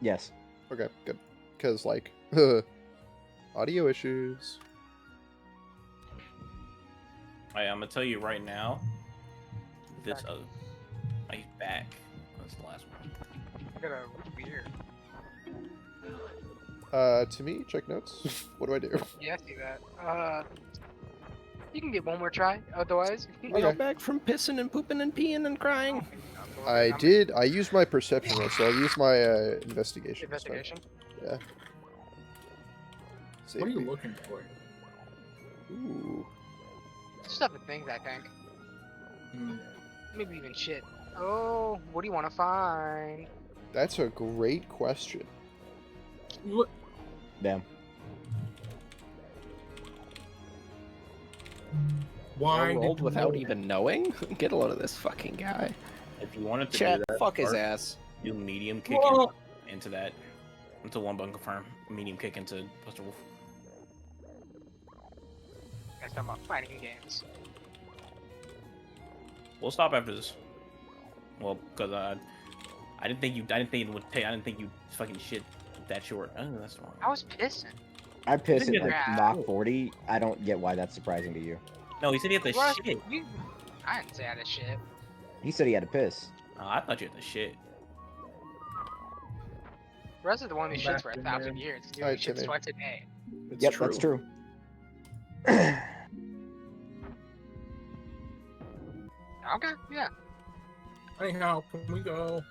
Yes. Okay, good. Because, like, audio issues. I'm gonna tell you right now. This my back. That's the last one. I got a weird. To me, check notes. What do I do? Yeah, I see that. You can get one more try. Otherwise, We Okay. go back from pissing and pooping and peeing and crying. I did. I used my perception roll, so I'll use my investigation. this time. Investigation. Yeah. what are you Safety. looking for? Ooh. Stuff and things, I think. Hmm. Maybe even shit. Oh, what do you want to find? That's a great question. What? Damn. Why I rolled did you without roll? even knowing? Get a load of this fucking guy. If you wanted to Chat, do that, fuck his Stark, ass. Do medium kick Whoa! into that. Until one button confirm. Medium kick into Buster Wolf. Guys talking about fighting games. We'll stop after this. Well, because I didn't think it would take. I didn't think you fucking shit that short. Oh, that's wrong. I was pissing. I piss at Yeah. the Yeah. Mach 40. I don't get why that's surprising to you. No, he said he had the What? shit. I didn't say I had a shit. He said he had to piss. Oh, I thought you had the shit. Russ is the one who shits for Back in 1,000 there. years. Dude, Alright, he shits Timmy. twice a day. It's Yep, true. that's true. Okay, yeah. Anyhow, can we go?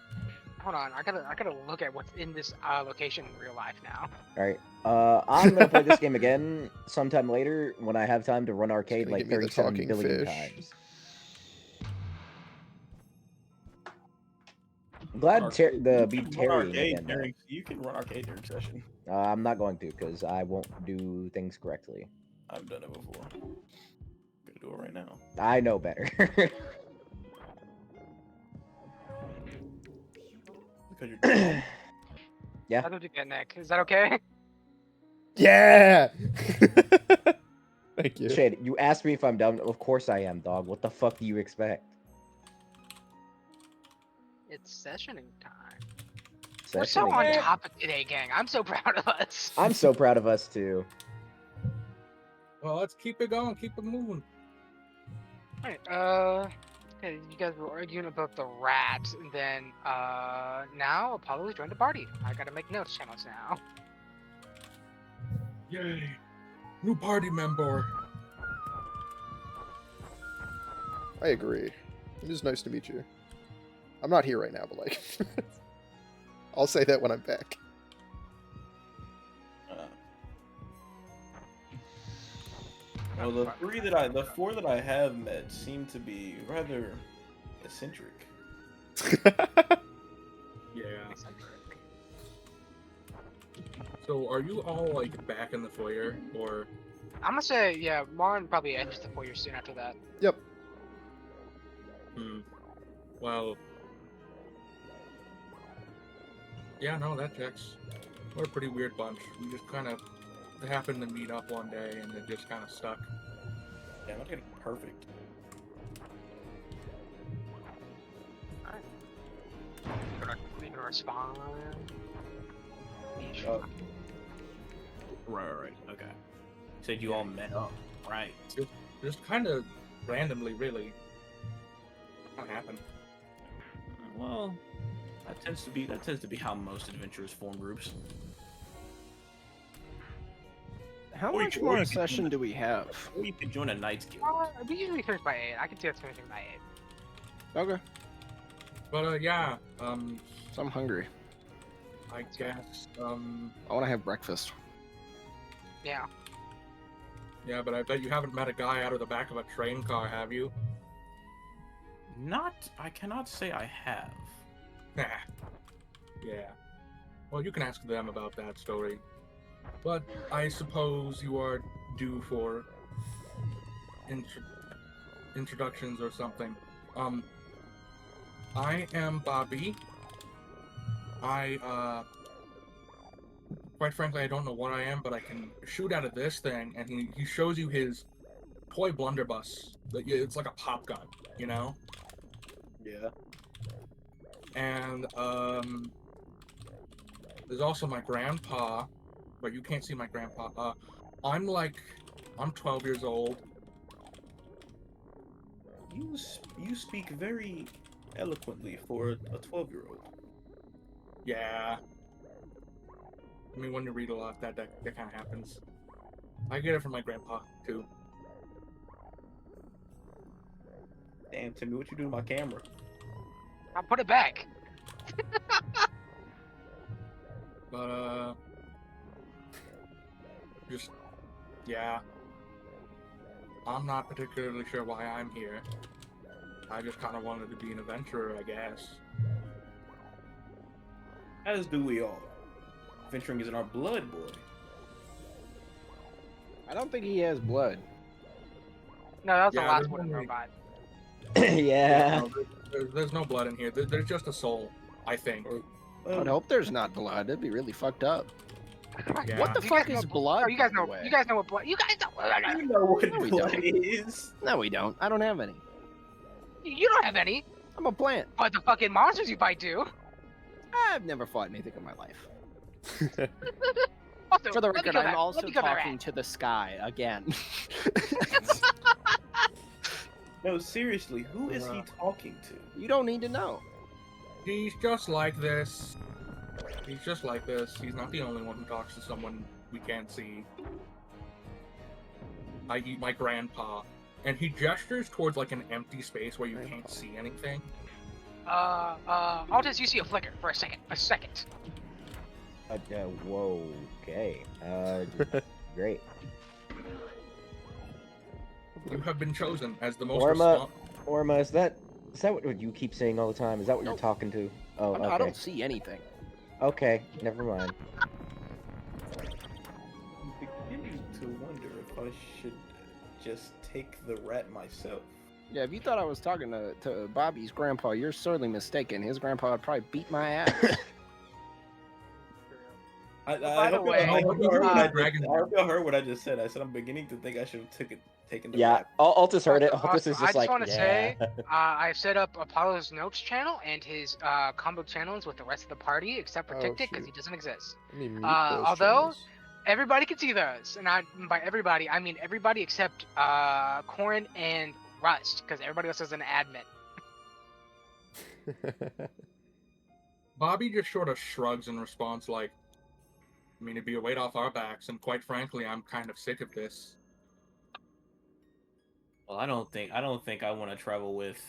Hold on, I gotta look at what's in this location in real life now. Alright. I'm gonna play this game again sometime later when I have time to run arcade gonna like give me the 37 talking billion fish. times. I'm glad the be tarrying again. though. You can run arcade during session. I'm not going to because I won't do things correctly. I've done it before. I'm gonna do it right now. I know better. Because you're Yeah. How did you get, Nick? Is that okay? Yeah. Thank you. Shade, you asked me if I'm done. Of course I am, dog. What the fuck do you expect? It's sessioning time. We're so Sessioning on time. topic today, gang. I'm so proud of us. I'm so proud of us too. Well, let's keep it going. Keep it moving. Alright, okay, you guys were arguing about the rat, and then, now Apollo has joined the party. I gotta make notes channels now. Yay! New party member. I agree. It is nice to meet you. I'm not here right now, but like, I'll say that when I'm back. Well, the four that I have met seem to be rather eccentric. Yeah. So, are you all like back in the foyer, or? I'm gonna say, yeah, Marn probably enters the foyer soon after that. Yep. Well. Yeah, no, that checks. We're a pretty weird bunch. We just kind of happened to meet up one day, and it just kind of stuck. Yeah, I'm getting perfect. We can respond. Right. Okay. Said you all met up, right? Just kind of randomly, really. What happened? Well, that tends to be how most adventurers form groups. How Or you much could- or more you could session join- do we have? Or you could join a knight's guild. We usually finish by 8. I can see us finishing by 8. Okay. But yeah, So I'm hungry. I guess, I want to have breakfast. Yeah. yeah, but I bet you haven't met a guy out of the back of a train car, have you? I cannot say I have. Nah. Yeah. Well, you can ask them about that story. But I suppose you are due for introductions or something. I am Bobby. Quite frankly, I don't know what I am, but I can shoot out of this thing, and he shows you his toy blunderbuss. It's like a pop gun, you know? Yeah. And there's also my grandpa, but you can't see my grandpa. I'm 12 years old. You speak very eloquently for a 12-year-old. Yeah. I mean, when you read a lot, that kind of happens. I get it from my grandpa too. Damn, Timmy, what you do to my camera? I'll put it back. But just yeah. I'm not particularly sure why I'm here. I just kind of wanted to be an adventurer, I guess. As do we all. Venturing is in our blood, boy. I don't think he has blood. No, that was the Yeah, last there's one in only- robot. Yeah. No, there's no blood in here. There's just a soul. I think. I'd hope there's not blood. It'd be really fucked up. Yeah. What the You fuck guys is know- blood? Oh, you guys by the know. way? You guys know what blood. You guys know. You know what No, we blood don't. is. No, we don't. I don't have any. You don't have any, I'm a plant. but the fucking monsters you fight do. I've never fought anything in my life. Also, For the let me record, kill I'm that- also let me kill that talking rat. to the sky again. No, seriously, who is he talking to? You don't need to know. He's just like this. He's just like this. He's not the only one who talks to someone we can't see. I.e. my grandpa. And he gestures towards like an empty space where you can't see anything. Altus, you see a flicker for a second. Whoa. Okay. Great. You have been chosen as the most Orma, Orma, is that what you keep saying all the time? Is that what Nope. you're talking to? Oh, I okay. don't see anything. Okay, never mind. I'm beginning to wonder if I should just take the rat myself. Yeah, if you thought I was talking to Bobby's grandpa, you're sorely mistaken. His grandpa would probably beat my ass. By the hope way, y'all heard what I Dragon just- I hope y'all heard what I just said. I said I'm beginning to think I should have taken the Yeah, rat. Altus heard it. Also, Altus is I just just like, wanna yeah. say, I've set up Apollo's notes channel and his combo channels with the rest of the party, except for Oh, Tic Tic, because shoot. he doesn't exist. Let me mute those although- channels. Everybody can see those, and by everybody, I mean everybody except Corin and Rust, because everybody else is an admin. Bobby just sort of shrugs in response, like, I mean, it'd be a weight off our backs, and quite frankly, I'm kind of sick of this. Well, I don't think I want to travel with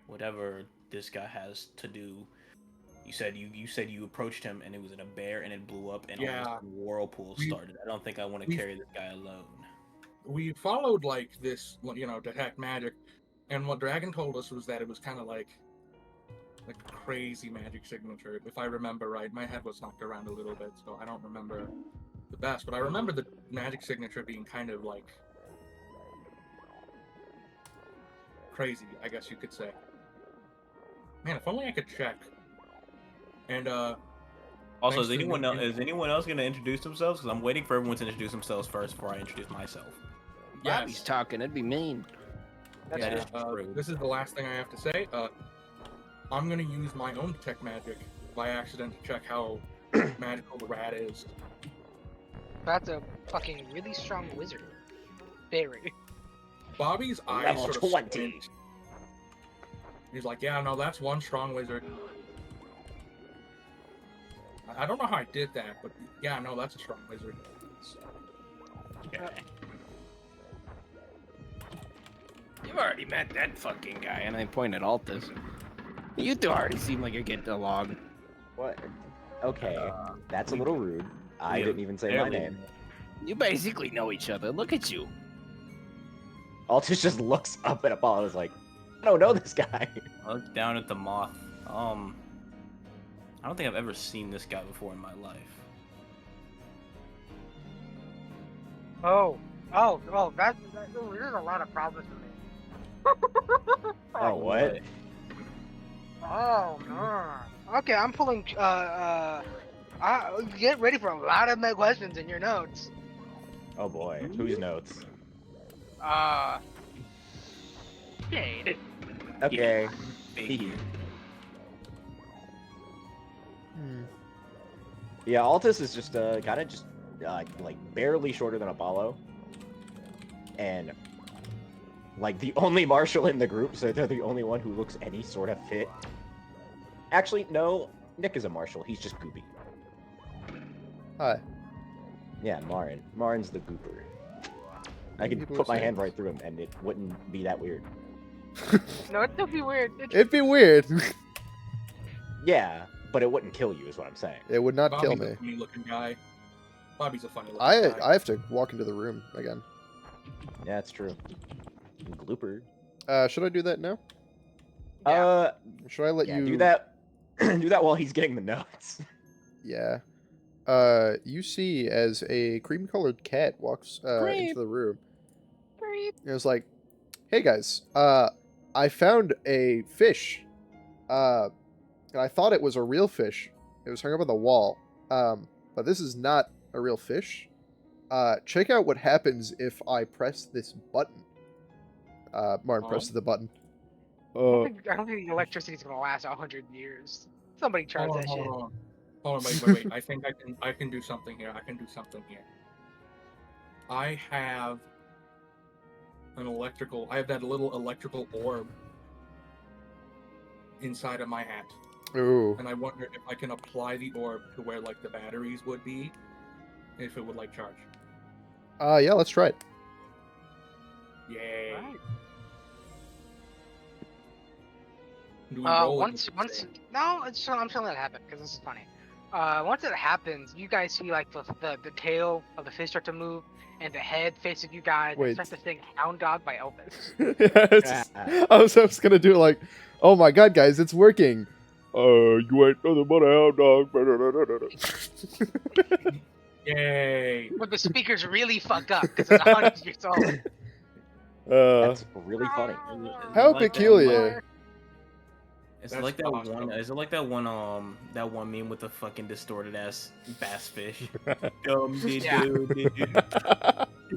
whatever this guy has to do. You said you approached him and it was in a bear and it blew up and Yeah. almost a whirlpool We- started. I don't think I want to we- carry this guy alone. We followed, like, this, detect magic, and what Dragon told us was that it was kind of like a crazy magic signature, if I remember right. My head was knocked around a little bit, so I don't remember the best, but I remember the magic signature being kind of, like, crazy, I guess you could say. Man, if only I could check. And, Also, Thanks to the- is anyone else going to introduce themselves? Because I'm waiting for everyone to introduce themselves first before I introduce myself. Bobby's yes, talking. It'd be mean. That yeah, is true. this is the last thing I have to say. I'm gonna use my own detect magic by accident to check how magical the rat is. That's a fucking really strong wizard. Very. Bobby's eyes Level sort of 20. squint. He's like, yeah, no, that's one strong wizard. I don't know how I did that, but yeah, no, that's a strong wizard. You've already met that fucking guy, and I point at Altus. You two already seem like you're getting along. What? Okay, that's a little rude. I Yeah, didn't even say my barely. name. You basically know each other. Look at you. Altus just looks up at Apollo and is like, I don't know this guy. I look down at the moth. I don't think I've ever seen this guy before in my life. There's a lot of problems for me. Oh, what? Oh no. Okay, I'm pulling. Get ready for a lot of my questions in your notes. Oh boy, whose notes? Jade. Okay. Figure. Hmm. Yeah, Altus is just kind of just like barely shorter than Apollo, and like the only marshal in the group, so they're the only one who looks any sort of fit. Actually, no, Nick is a marshal. He's just goopy. Hi. Yeah, Marin. Marin's the gooper. I could People put are my saying hand right through him, and it wouldn't be that weird. No, it'll be weird. It'd be weird. Yeah, but it wouldn't kill you, is what I'm saying. It would not kill Bobby's me. a funny looking guy. Bobby's a funny looking I guy. have to walk into the room again. Yeah, that's true. Glooper. Should I do that now? Yeah. Should I let Yeah, you do that. Do that while he's getting the notes. Yeah. You see as a cream-colored cat walks into the room. It was like, "Hey guys, I found a fish. and I thought it was a real fish. It was hung up on the wall. But this is not a real fish. Check out what happens if I press this button. Martin Oh. presses the button. I don't think the electricity's gonna last 100 years. Somebody charge that shit. Hold on, wait. I think I can do something here. I have that little electrical orb inside of my hat. Ooh. And I wonder if I can apply the orb to where like the batteries would be, if it would like charge. Yeah, let's try it. Yay! Right. Do we roll it? No, I'm just gonna let it happen because this is funny. Once it happens, you guys see like the tail of the fish start to move, and the head facing you guys. Wait. It starts to sing "Hound Dog" by Elvis. Yes. I was gonna do it like, oh my god, guys, it's working. You ain't nothing but a hound dog. Yay! But the speaker's really fucked up because it's 100 years old. That's really funny. How Like that peculiar. one- Is it That's like that awesome. one? Is it like that one? That one meme with the fucking distorted ass bass fish. Yeah.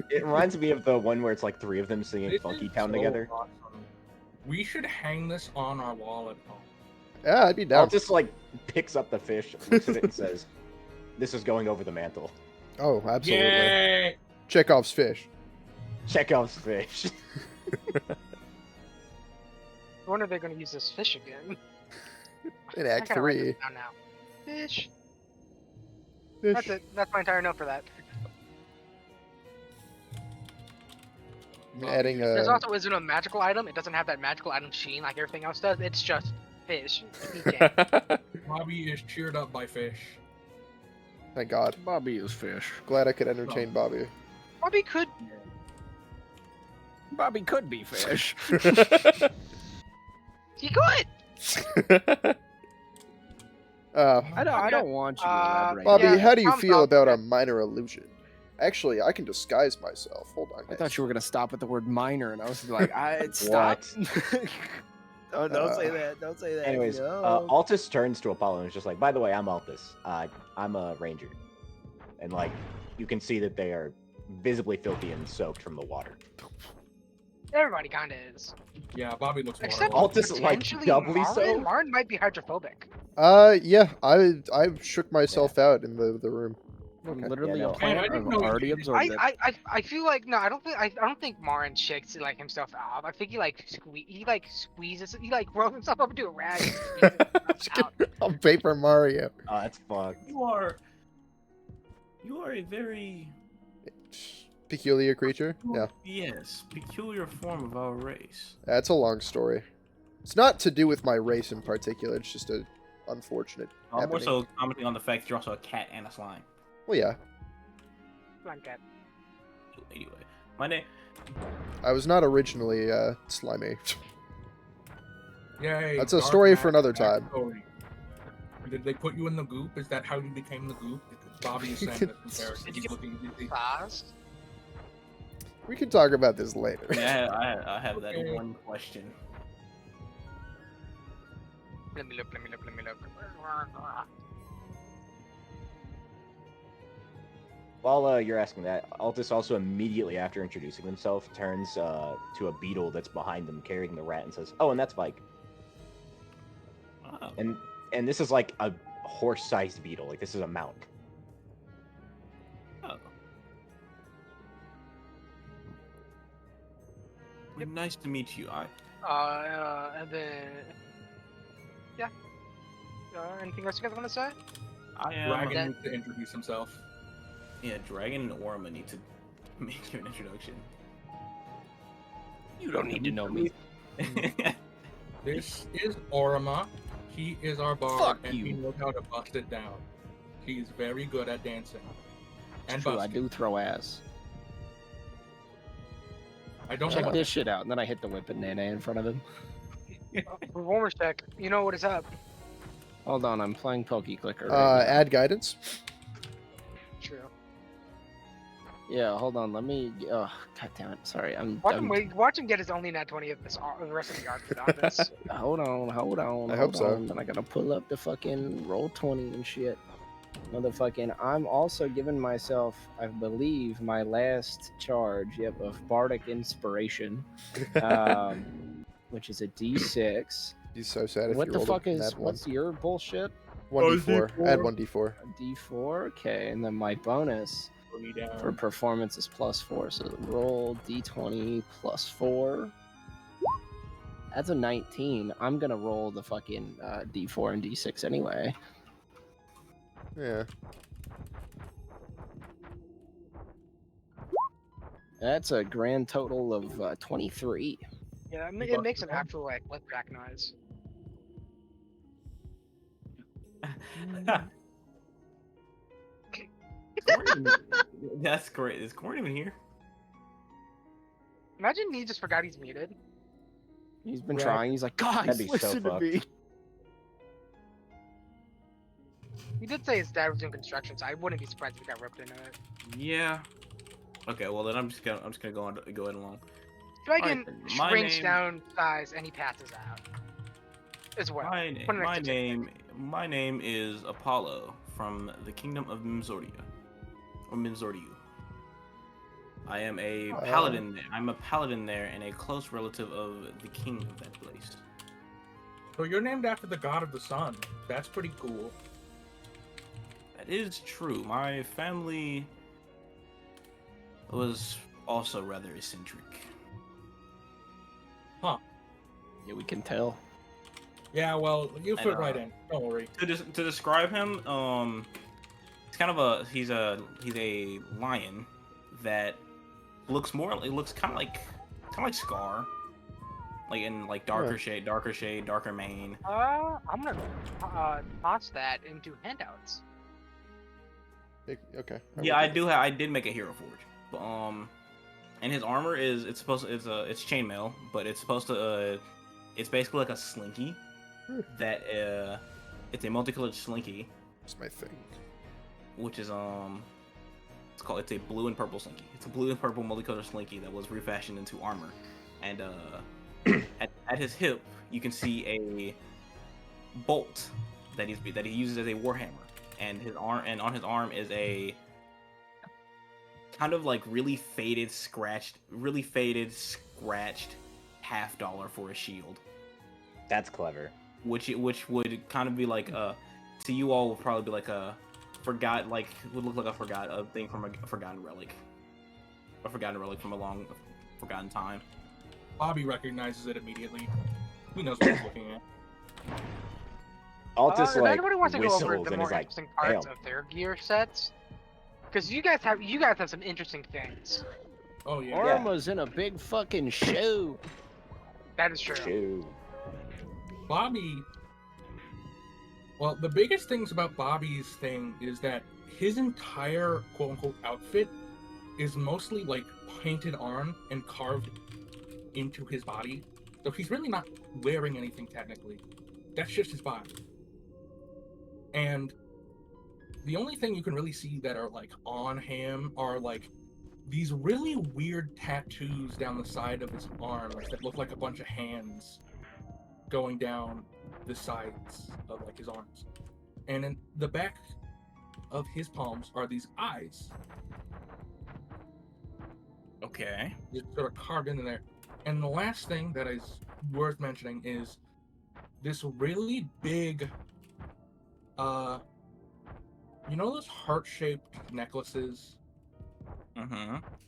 It reminds me of the one where it's like 3 of them singing This Funky is Town so together. awesome. We should hang this on our wall at home. Yeah, I'd be down. Altus like picks up the fish, looks at it, and says, "This is going over the mantle." Oh, absolutely. Yay! Chekhov's fish. Chekhov's fish. When are they gonna use this fish again? In I Act gotta write 3. this down now. Fish. Fish. That's it. That's my entire note for that. Adding There's a. also isn't a magical item. It doesn't have that magical item sheen like everything else does. It's just fish. EJ. Bobby is cheered up by fish. Thank God. Bobby is fish. Glad I could entertain Bobby. Bobby could. Bobby could be fish. He could. I don't want you to elaborate. Bobby, Yeah, how do you I'm feel Bobby. about a minor illusion? Actually, I can disguise myself. Hold on, I guys. thought you were gonna stop at the word minor, and I was like, What? stop. Oh, don't say that. Don't say that. Anyways, no. Altus turns to Apollo and is just like, "By the way, I'm Altus. I'm a ranger," and like you can see that they are visibly filthy and soaked from the water. Everybody kinda is. Yeah, Bobby looks Except waterlogged. Altus is, like, potentially doubly Martin. so? Martin might be hydrophobic. Yeah, I shook myself out in the room. Okay. Literally Yeah, no. a plant. Man, I didn't I've know already you- absorbed it. I feel like no, I don't think Marin shakes like himself out. I think he squeezes he like rolls himself up into a rag and squeezes himself out. I'm Paper Mario. Oh, that's fucked. You are a very Peculiar creature? Yeah. yes peculiar form of our race. That's a long story. It's not to do with my race in particular, it's just a unfortunate I'm more happening. so commenting on the fact that you're also a cat and a slime. Well, yeah. Like that. Anyway, my name. I was not originally slimy. Yay! That's a dark story for magic another time. backstory. Did they put you in the goop? Is that how you became the goop? Bobby is saying that comparison. Did you He's get looking dizzy. fast? We can talk about this later. Yeah, I have that Okay. one question. Let me look. While you're asking that, Altus also immediately after introducing himself turns to a beetle that's behind them carrying the rat and says, "Oh, and that's Vike." Oh, And this is like a horse-sized beetle. Like this is a mount. oh. Well, nice to meet you. And then yeah. Anything else you guys want to say? I am. Dragon needs to introduce himself. Yeah, Dragon and Orma need to make you an introduction. You don't need to know me. This is Orima. He is our bard, Fuck and he you. knows how to bust it down. He's very good at dancing. And It's true, I busking. do throw ass. I don't Check know. this shit out, and then I hit the whip and Nana in front of him. Performance check. You know what is up. Hold on, I'm playing Poke Clicker. Right now. Add guidance. True. Yeah, hold on. Let me. Oh, God damn it. Sorry, Watch him get his only net 20 of the rest of the arc without this. Hold on. I hope so. Then I gotta pull up the fucking roll 20 and shit. Motherfucking. I'm also giving myself, I believe, my last charge. Yep, of bardic inspiration, which is a D6. He's so sad if What you the rolled fuck a is? nat one. What's your bullshit? 1d4. Add 1d4. A D4. Okay, and then my bonus Boogie down. for performance is +4. So roll D20 +4. That's a 19. I'm gonna roll the fucking D4 and D6 anyway. Yeah. That's a grand total of 23. Yeah, it makes an actual like flipjack noise. That's great. Is Corn even here? Imagine he just forgot he's muted. He's been Right. trying. He's like, guys, That'd be so listen to fucked. me. He did say his dad was doing construction, so I wouldn't be surprised if he got roped into it. Yeah. Okay, well then I'm just gonna go ahead along. Dragon my shrinks name- down size and he passes out. As well. Put an extra My name is Apollo from the kingdom of Mimzordia, or Mimzordiu. I am a paladin. I'm a paladin there, and a close relative of the king of that place. So you're named after the god of the sun. That's pretty cool. That is true. My family was also rather eccentric. Yeah, we can tell. Yeah, well, you And, fit right in. Don't worry. To describe him, it's kind of he's a lion that looks kind of like Scar, like in like darker shade, darker mane. I'm gonna toss that into handouts. Okay. Yeah, I did make a hero forge, but and his armor is it's chainmail, but it's supposed to it's basically like a slinky that it's a multicolored slinky, That's my thing. which is it's a blue and purple slinky. It's a blue and purple multicolored slinky that was refashioned into armor, and at his hip you can see a bolt that he uses as a warhammer, and on his arm is a kind of like really faded, scratched $50 for a shield, That's clever. which would kind of be like to you all would probably be like a would look like a thing from a forgotten relic from a long forgotten time. Bobby recognizes it immediately. He knows what he's looking at. Altus If like anybody wants to go over whistles the and more is like, interesting parts "Damn." of their gear sets, because you guys have some interesting things. Oh yeah. Arma's in a big fucking shoe. That is true. Shoot. Bobby. Well, the biggest things about Bobby's thing is that his entire quote unquote outfit is mostly like painted on and carved into his body. So he's really not wearing anything technically. That's just his body. And the only thing you can really see that are like on him are like these really weird tattoos down the side of his arms that look like a bunch of hands going down the sides of like his arms. And in the back of his palms are these eyes Okay. just sort of carved into there. And the last thing that is worth mentioning is this really big you know those heart-shaped necklaces,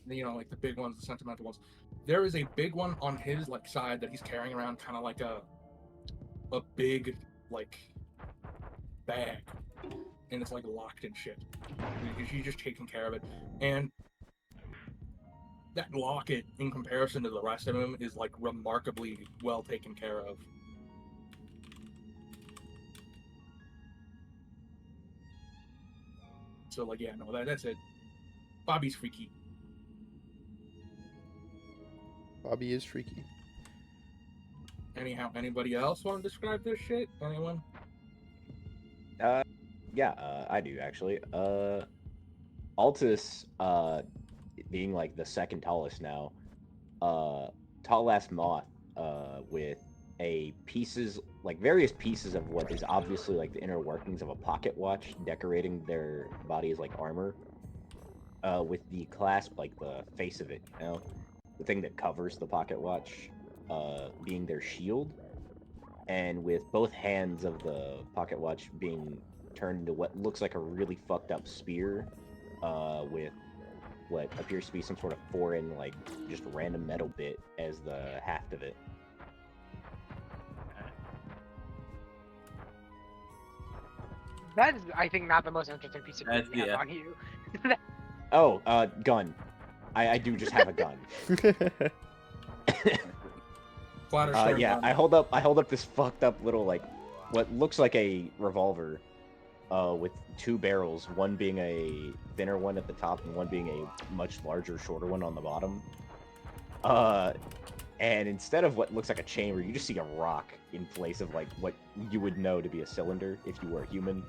you know, like the big ones, the sentimental ones. There is a big one on his like side that he's carrying around, kind of like a big like bag, and it's like locked and shit. He's just taking care of it, and that locket, in comparison to the rest of him, is like remarkably well taken care of. So like, yeah, no, that's it. Bobby's freaky. Bobby is freaky. Anyhow, anybody else want to describe this shit? Anyone? Yeah, I do actually. Altus being like the second tallest now, tall ass moth, with various pieces of what is obviously like the inner workings of a pocket watch decorating their body as like armor, with the clasp, like the face of it, the thing that covers the pocket watch, being their shield, and with both hands of the pocket watch being turned into what looks like a really fucked up spear, with what appears to be some sort of foreign, like, just random metal bit as the haft of it. That is, I think, not the most interesting piece of gear That's- you have yeah. on you. Oh, gun. I do just have a gun. Clatterstorm Yeah, gun. I hold up this fucked up little, like, what looks like a revolver, with two barrels, one being a thinner one at the top and one being a much larger, shorter one on the bottom. And instead of what looks like a chamber, you just see a rock in place of, like, what you would know to be a cylinder if you were a human,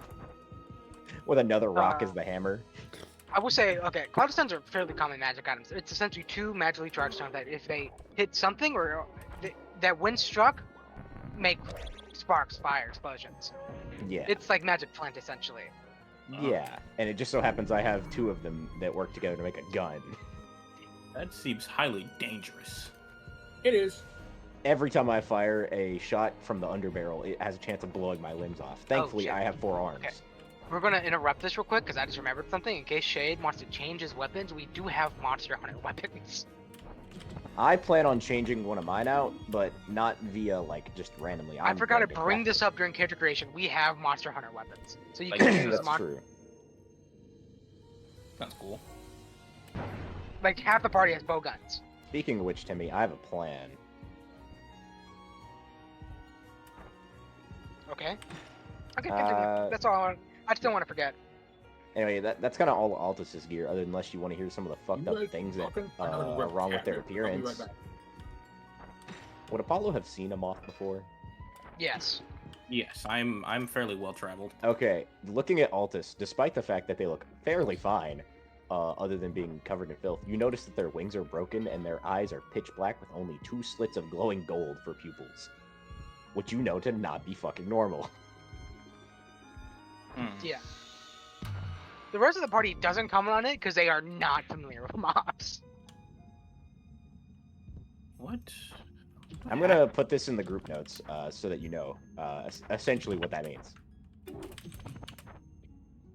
with another rock as the hammer. I will say, okay, cloud stones are fairly common magic items. It's essentially two magically charged stones that, if they hit something or that when struck, make sparks, fire, explosions. Yeah. It's like magic flint, essentially. Yeah, and it just so happens I have two of them that work together to make a gun. That seems highly dangerous. It is. Every time I fire a shot from the underbarrel, it has a chance of blowing my limbs off. Thankfully, shit. I have 4 arms. Okay. We're gonna interrupt this real quick because I just remembered something. In case Shade wants to change his weapons, we do have Monster Hunter weapons. I plan on changing one of mine out, but not via, like, just randomly. I forgot to going bring craft this it. up during character creation. We have Monster Hunter weapons, so you Like, can use That's true. Sounds cool. Like half the party has bow guns. Speaking of which, Timmy, I have a plan. Okay. Okay, continue. That's all I want. I just don't want to forget. Anyway, that's kind of all Altus's gear, other than unless you want to hear some of the fucked You up guys things that fucking- I'm gonna are rip wrong with their cat. I'll be right appearance. back. Would Apollo have seen a moth before? Yes. Yes, I'm fairly well traveled. Okay, looking at Altus, despite the fact that they look fairly fine, other than being covered in filth, you notice that their wings are broken and their eyes are pitch black with only 2 slits of glowing gold for pupils, which you know to not be fucking normal. Yeah. The rest of the party doesn't comment on it because they are not familiar with mobs. What? I'm gonna put this in the group notes, so that you know, essentially what that means.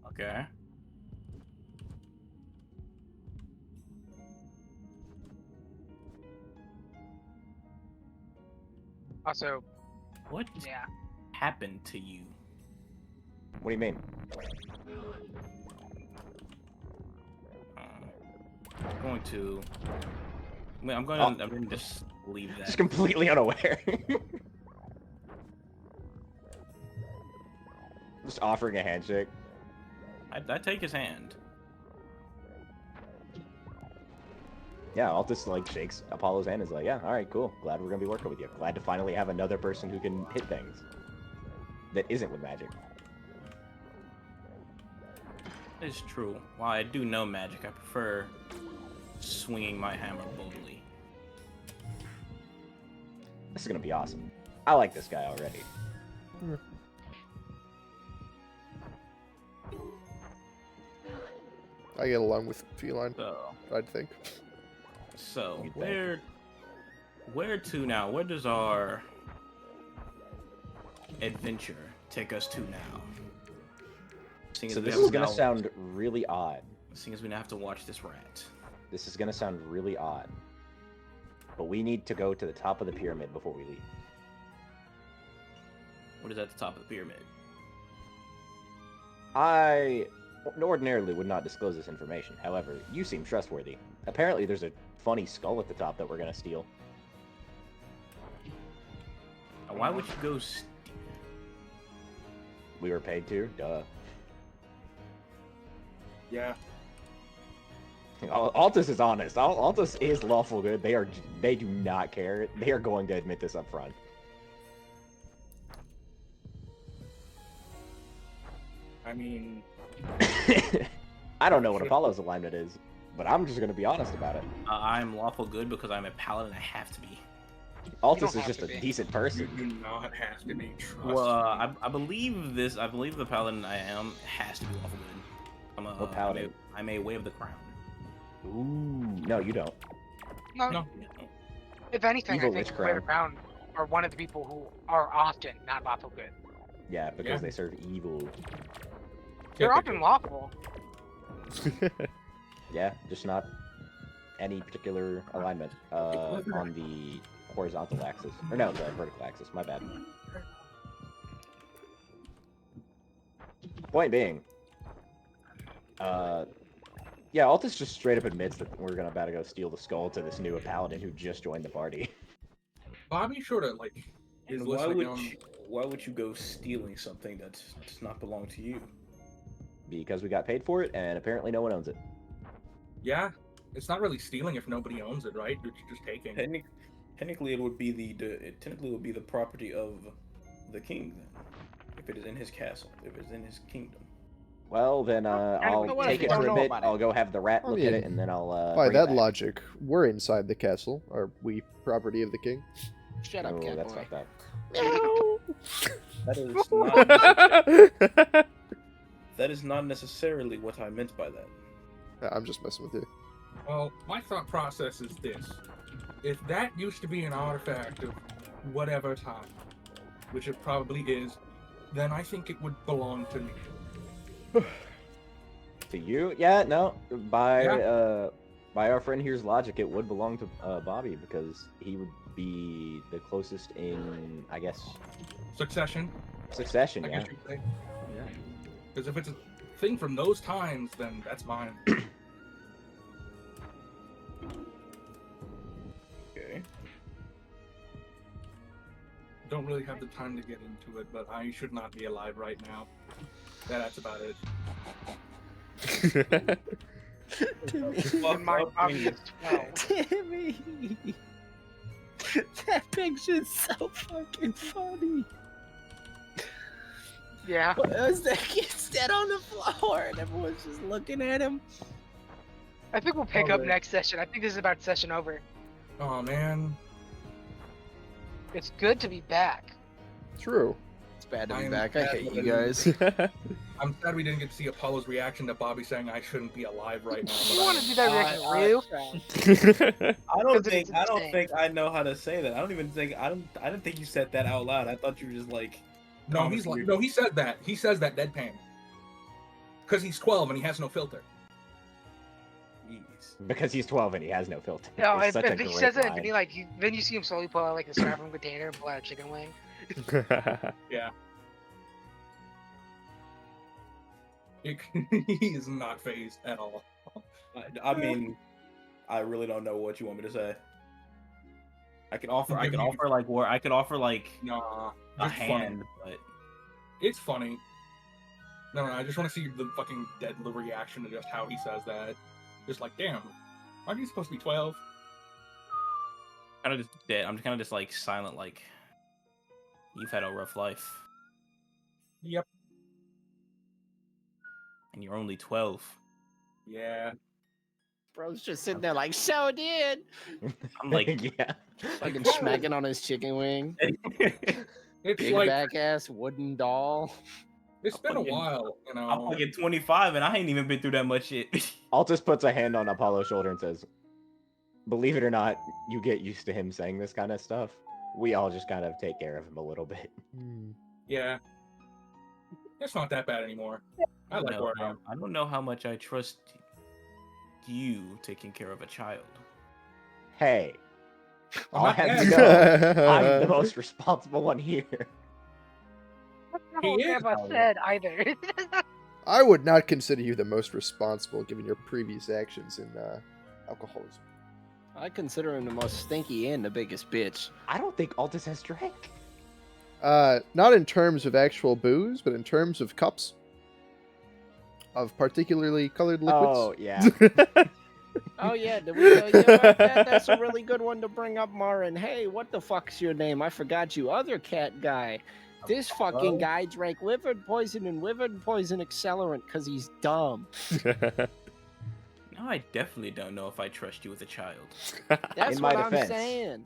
Okay. Also, What yeah. happened to you? What do you mean? I'm going to. I'm going to just leave that. Just completely unaware. Just offering a handshake. I take his hand. Yeah, Altus like shakes Apollo's hand and is like, yeah, alright, cool. Glad we're gonna be working with you. Glad to finally have another person who can hit things. That isn't with magic. It's true. While I do know magic, I prefer swinging my hammer boldly. This is gonna be awesome. I like this guy already. I get along with Feline, So, I'd think. so where to now? Where does our adventure take us to now? Seeing as So we this have is gonna now- sound really odd. Seeing as we now have to watch this rat. This is gonna sound really odd. But we need to go to the top of the pyramid before we leave. What is at the top of the pyramid? I ordinarily would not disclose this information. However, you seem trustworthy. Apparently there's a funny skull at the top that we're gonna steal. Now, why would you go? We were paid to, duh. Yeah. Altus is honest. Altus is lawful good. They do not care. They are going to admit this up front. I mean, I don't know what Apollo's alignment is. but I'm just gonna be honest about it. I'm lawful good because I'm a paladin. I have to be. Altus don't is have just to a be. decent You person. do not have to be. Trust Well, me. I believe this. I believe the paladin I am has to be lawful good. What paladin? I'm a way of the crown. Ooh, no, you don't. No, No. if anything, Evil I think Lich Weather Crown. Crown are one of the people who are often not lawful good. Yeah, because Yeah. they serve evil. They're Typically. often lawful. Yeah, just not any particular alignment on the horizontal axis. Or no, the vertical axis. My bad. Point being, yeah, Altus just straight up admits that we're about to go steal the skull to this new paladin who just joined the party. Bobby sort of like is And why listening would on. why would you go stealing something that does not belong to you? Because we got paid for it, and apparently no one owns it. Yeah, it's not really stealing if nobody owns it, right? You're just taking. Technically, it would be the property of the king then, if it is in his castle, if it's in his kingdom. Well, then I'll what take if it you for don't a know bit. about it? I'll go have the rat I look at mean, it, and then I'll By bring it that back. logic, we're inside the castle. Are we property of the king? Shut up, No, cat that's boy. fucked up. That is not. That is not necessarily what I meant by that. I'm just messing with you. Well, my thought process is this: if that used to be an artifact of whatever time, which it probably is, then I think it would belong to me. To you? Yeah, no. By Yeah. by our friend here's logic, it would belong to Bobby because he would be the closest in, I guess, Succession, succession. I Yeah. guess you'd say. Yeah. Because if it's a thing from those times, then that's mine. Okay. Don't really have the time to get into it, but I should not be alive right now. That's about it. And my Bobby is 12. Timmy! That picture's so fucking funny. Yeah. Was that kid dead on the floor and everyone's just looking at him? I think we'll pick up Alright. next session. I think this is about session over. Oh man, It's good to be back. True. It's bad to be I'm back. I bad hate with you it. guys. I'm sad we didn't get to see Apollo's reaction to Bobby saying I shouldn't be alive right now. You but want I to do am. that reaction real? I don't Because it's think insane. I know how to say that. I didn't think you said that out loud. I thought you were just like. No, he's like, no, he said that. He says that deadpan. Because he's 12 and he has no filter. Jeez. Because he's 12 and he has no filter. No, It's if, such a if he great says it, line. and he like, then you see him slowly pull out like a styrofoam container and pull out a chicken wing. Yeah. He is not phased at all. I mean, I really don't know what you want me to say. I could offer like Nah, a it's funny. hand, but It's funny. No, I just want to see the fucking the reaction to just how he says that. Just like, damn, aren't you supposed to be 12? kind of just dead. I'm kind of just like silent, like you've had a rough life, Yep. and you're only 12. Yeah. Bro's just sitting there like, so did. I'm like, yeah. Fucking smacking on his chicken wing. It's Big like, back ass wooden doll. it's been a fucking- while, you know. I'm fucking 25, and I ain't even been through that much shit. Altus puts a hand on Apollo's shoulder and says, believe it or not, you get used to him saying this kind of stuff. We all just kind of take care of him a little bit. Yeah. It's not that bad anymore. I like where I am. I don't know how much I trust you taking care of a child. Hey, I'm I'll not have you bad. know, I'm the most responsible one here. That's not He what is, Grandpa though. said either. I would not consider you the most responsible given your previous actions in alcoholism. I consider him the most stinky and the biggest bitch. I don't think Altus has drank. Not in terms of actual booze, but in terms of cups of particularly colored liquids. Oh, yeah. Oh yeah, did we tell you about that? That's a really good one to bring up, Marin. Hey, what the fuck's your name? I forgot you. Other cat guy. This fucking guy drank withered poison and withered poison accelerant because he's dumb. Now I definitely don't know if I trust you with a child. That's In my what I'm defense, saying.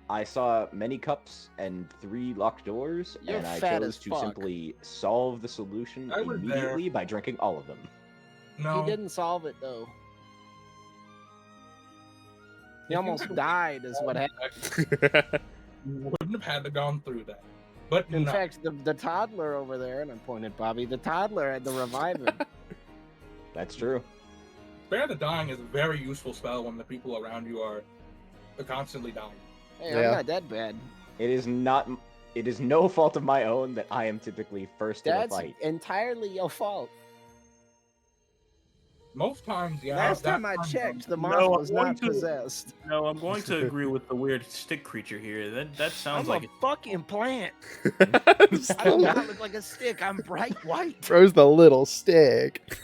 I saw many cups and 3 locked doors, You're and I fat chose as to fuck. simply solve the solution I was there. immediately by drinking all of them. No, He didn't solve it though. He If you almost could've- died, is what happened. you wouldn't have had to gone through that. But In no. fact, the toddler over there, and I pointed at Bobby, the toddler had to revive him. That's true. Spare the Dying is a very useful spell when the people around you are constantly dying. Hey, Yeah. I'm not that bad. It is not. It is no fault of my own that I am typically first in a That's fight. entirely your fault. Most times, yeah. Last that time I checked, the No, moth I'm was going not to- possessed. No, I'm going to agree with the weird stick creature here. That sounds I'm like a fucking plant. It's I do the- not look like a stick. I'm bright white. Throws the little stick.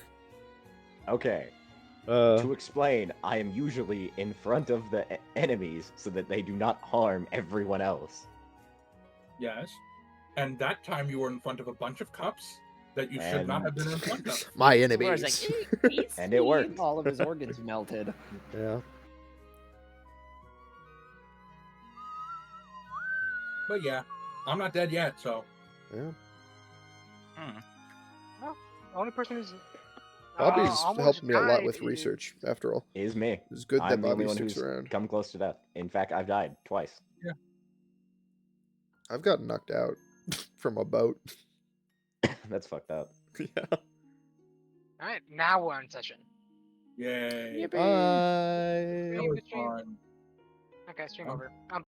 Okay. Uh, To explain, I am usually in front of the enemies so that they do not harm everyone else. Yes. And that time you were in front of a bunch of cups that you should not And- have been in front of. my Whereas, enemies. like, "Eat, And it eat." worked. All of his organs melted. Yeah. But yeah, I'm not dead yet, so. Yeah. The only person who's Bobby's almost helped me a lot died with is- research, after all. Is me. It's good that I'm the only Bobby one sticks who's around. come close to death. In fact, I've died twice. I've gotten knocked out from a boat. That's fucked up. Yeah. All right, now we're in session. Yay. Yippee. Bye. That was Stream. fun. Okay, stream Oh. over.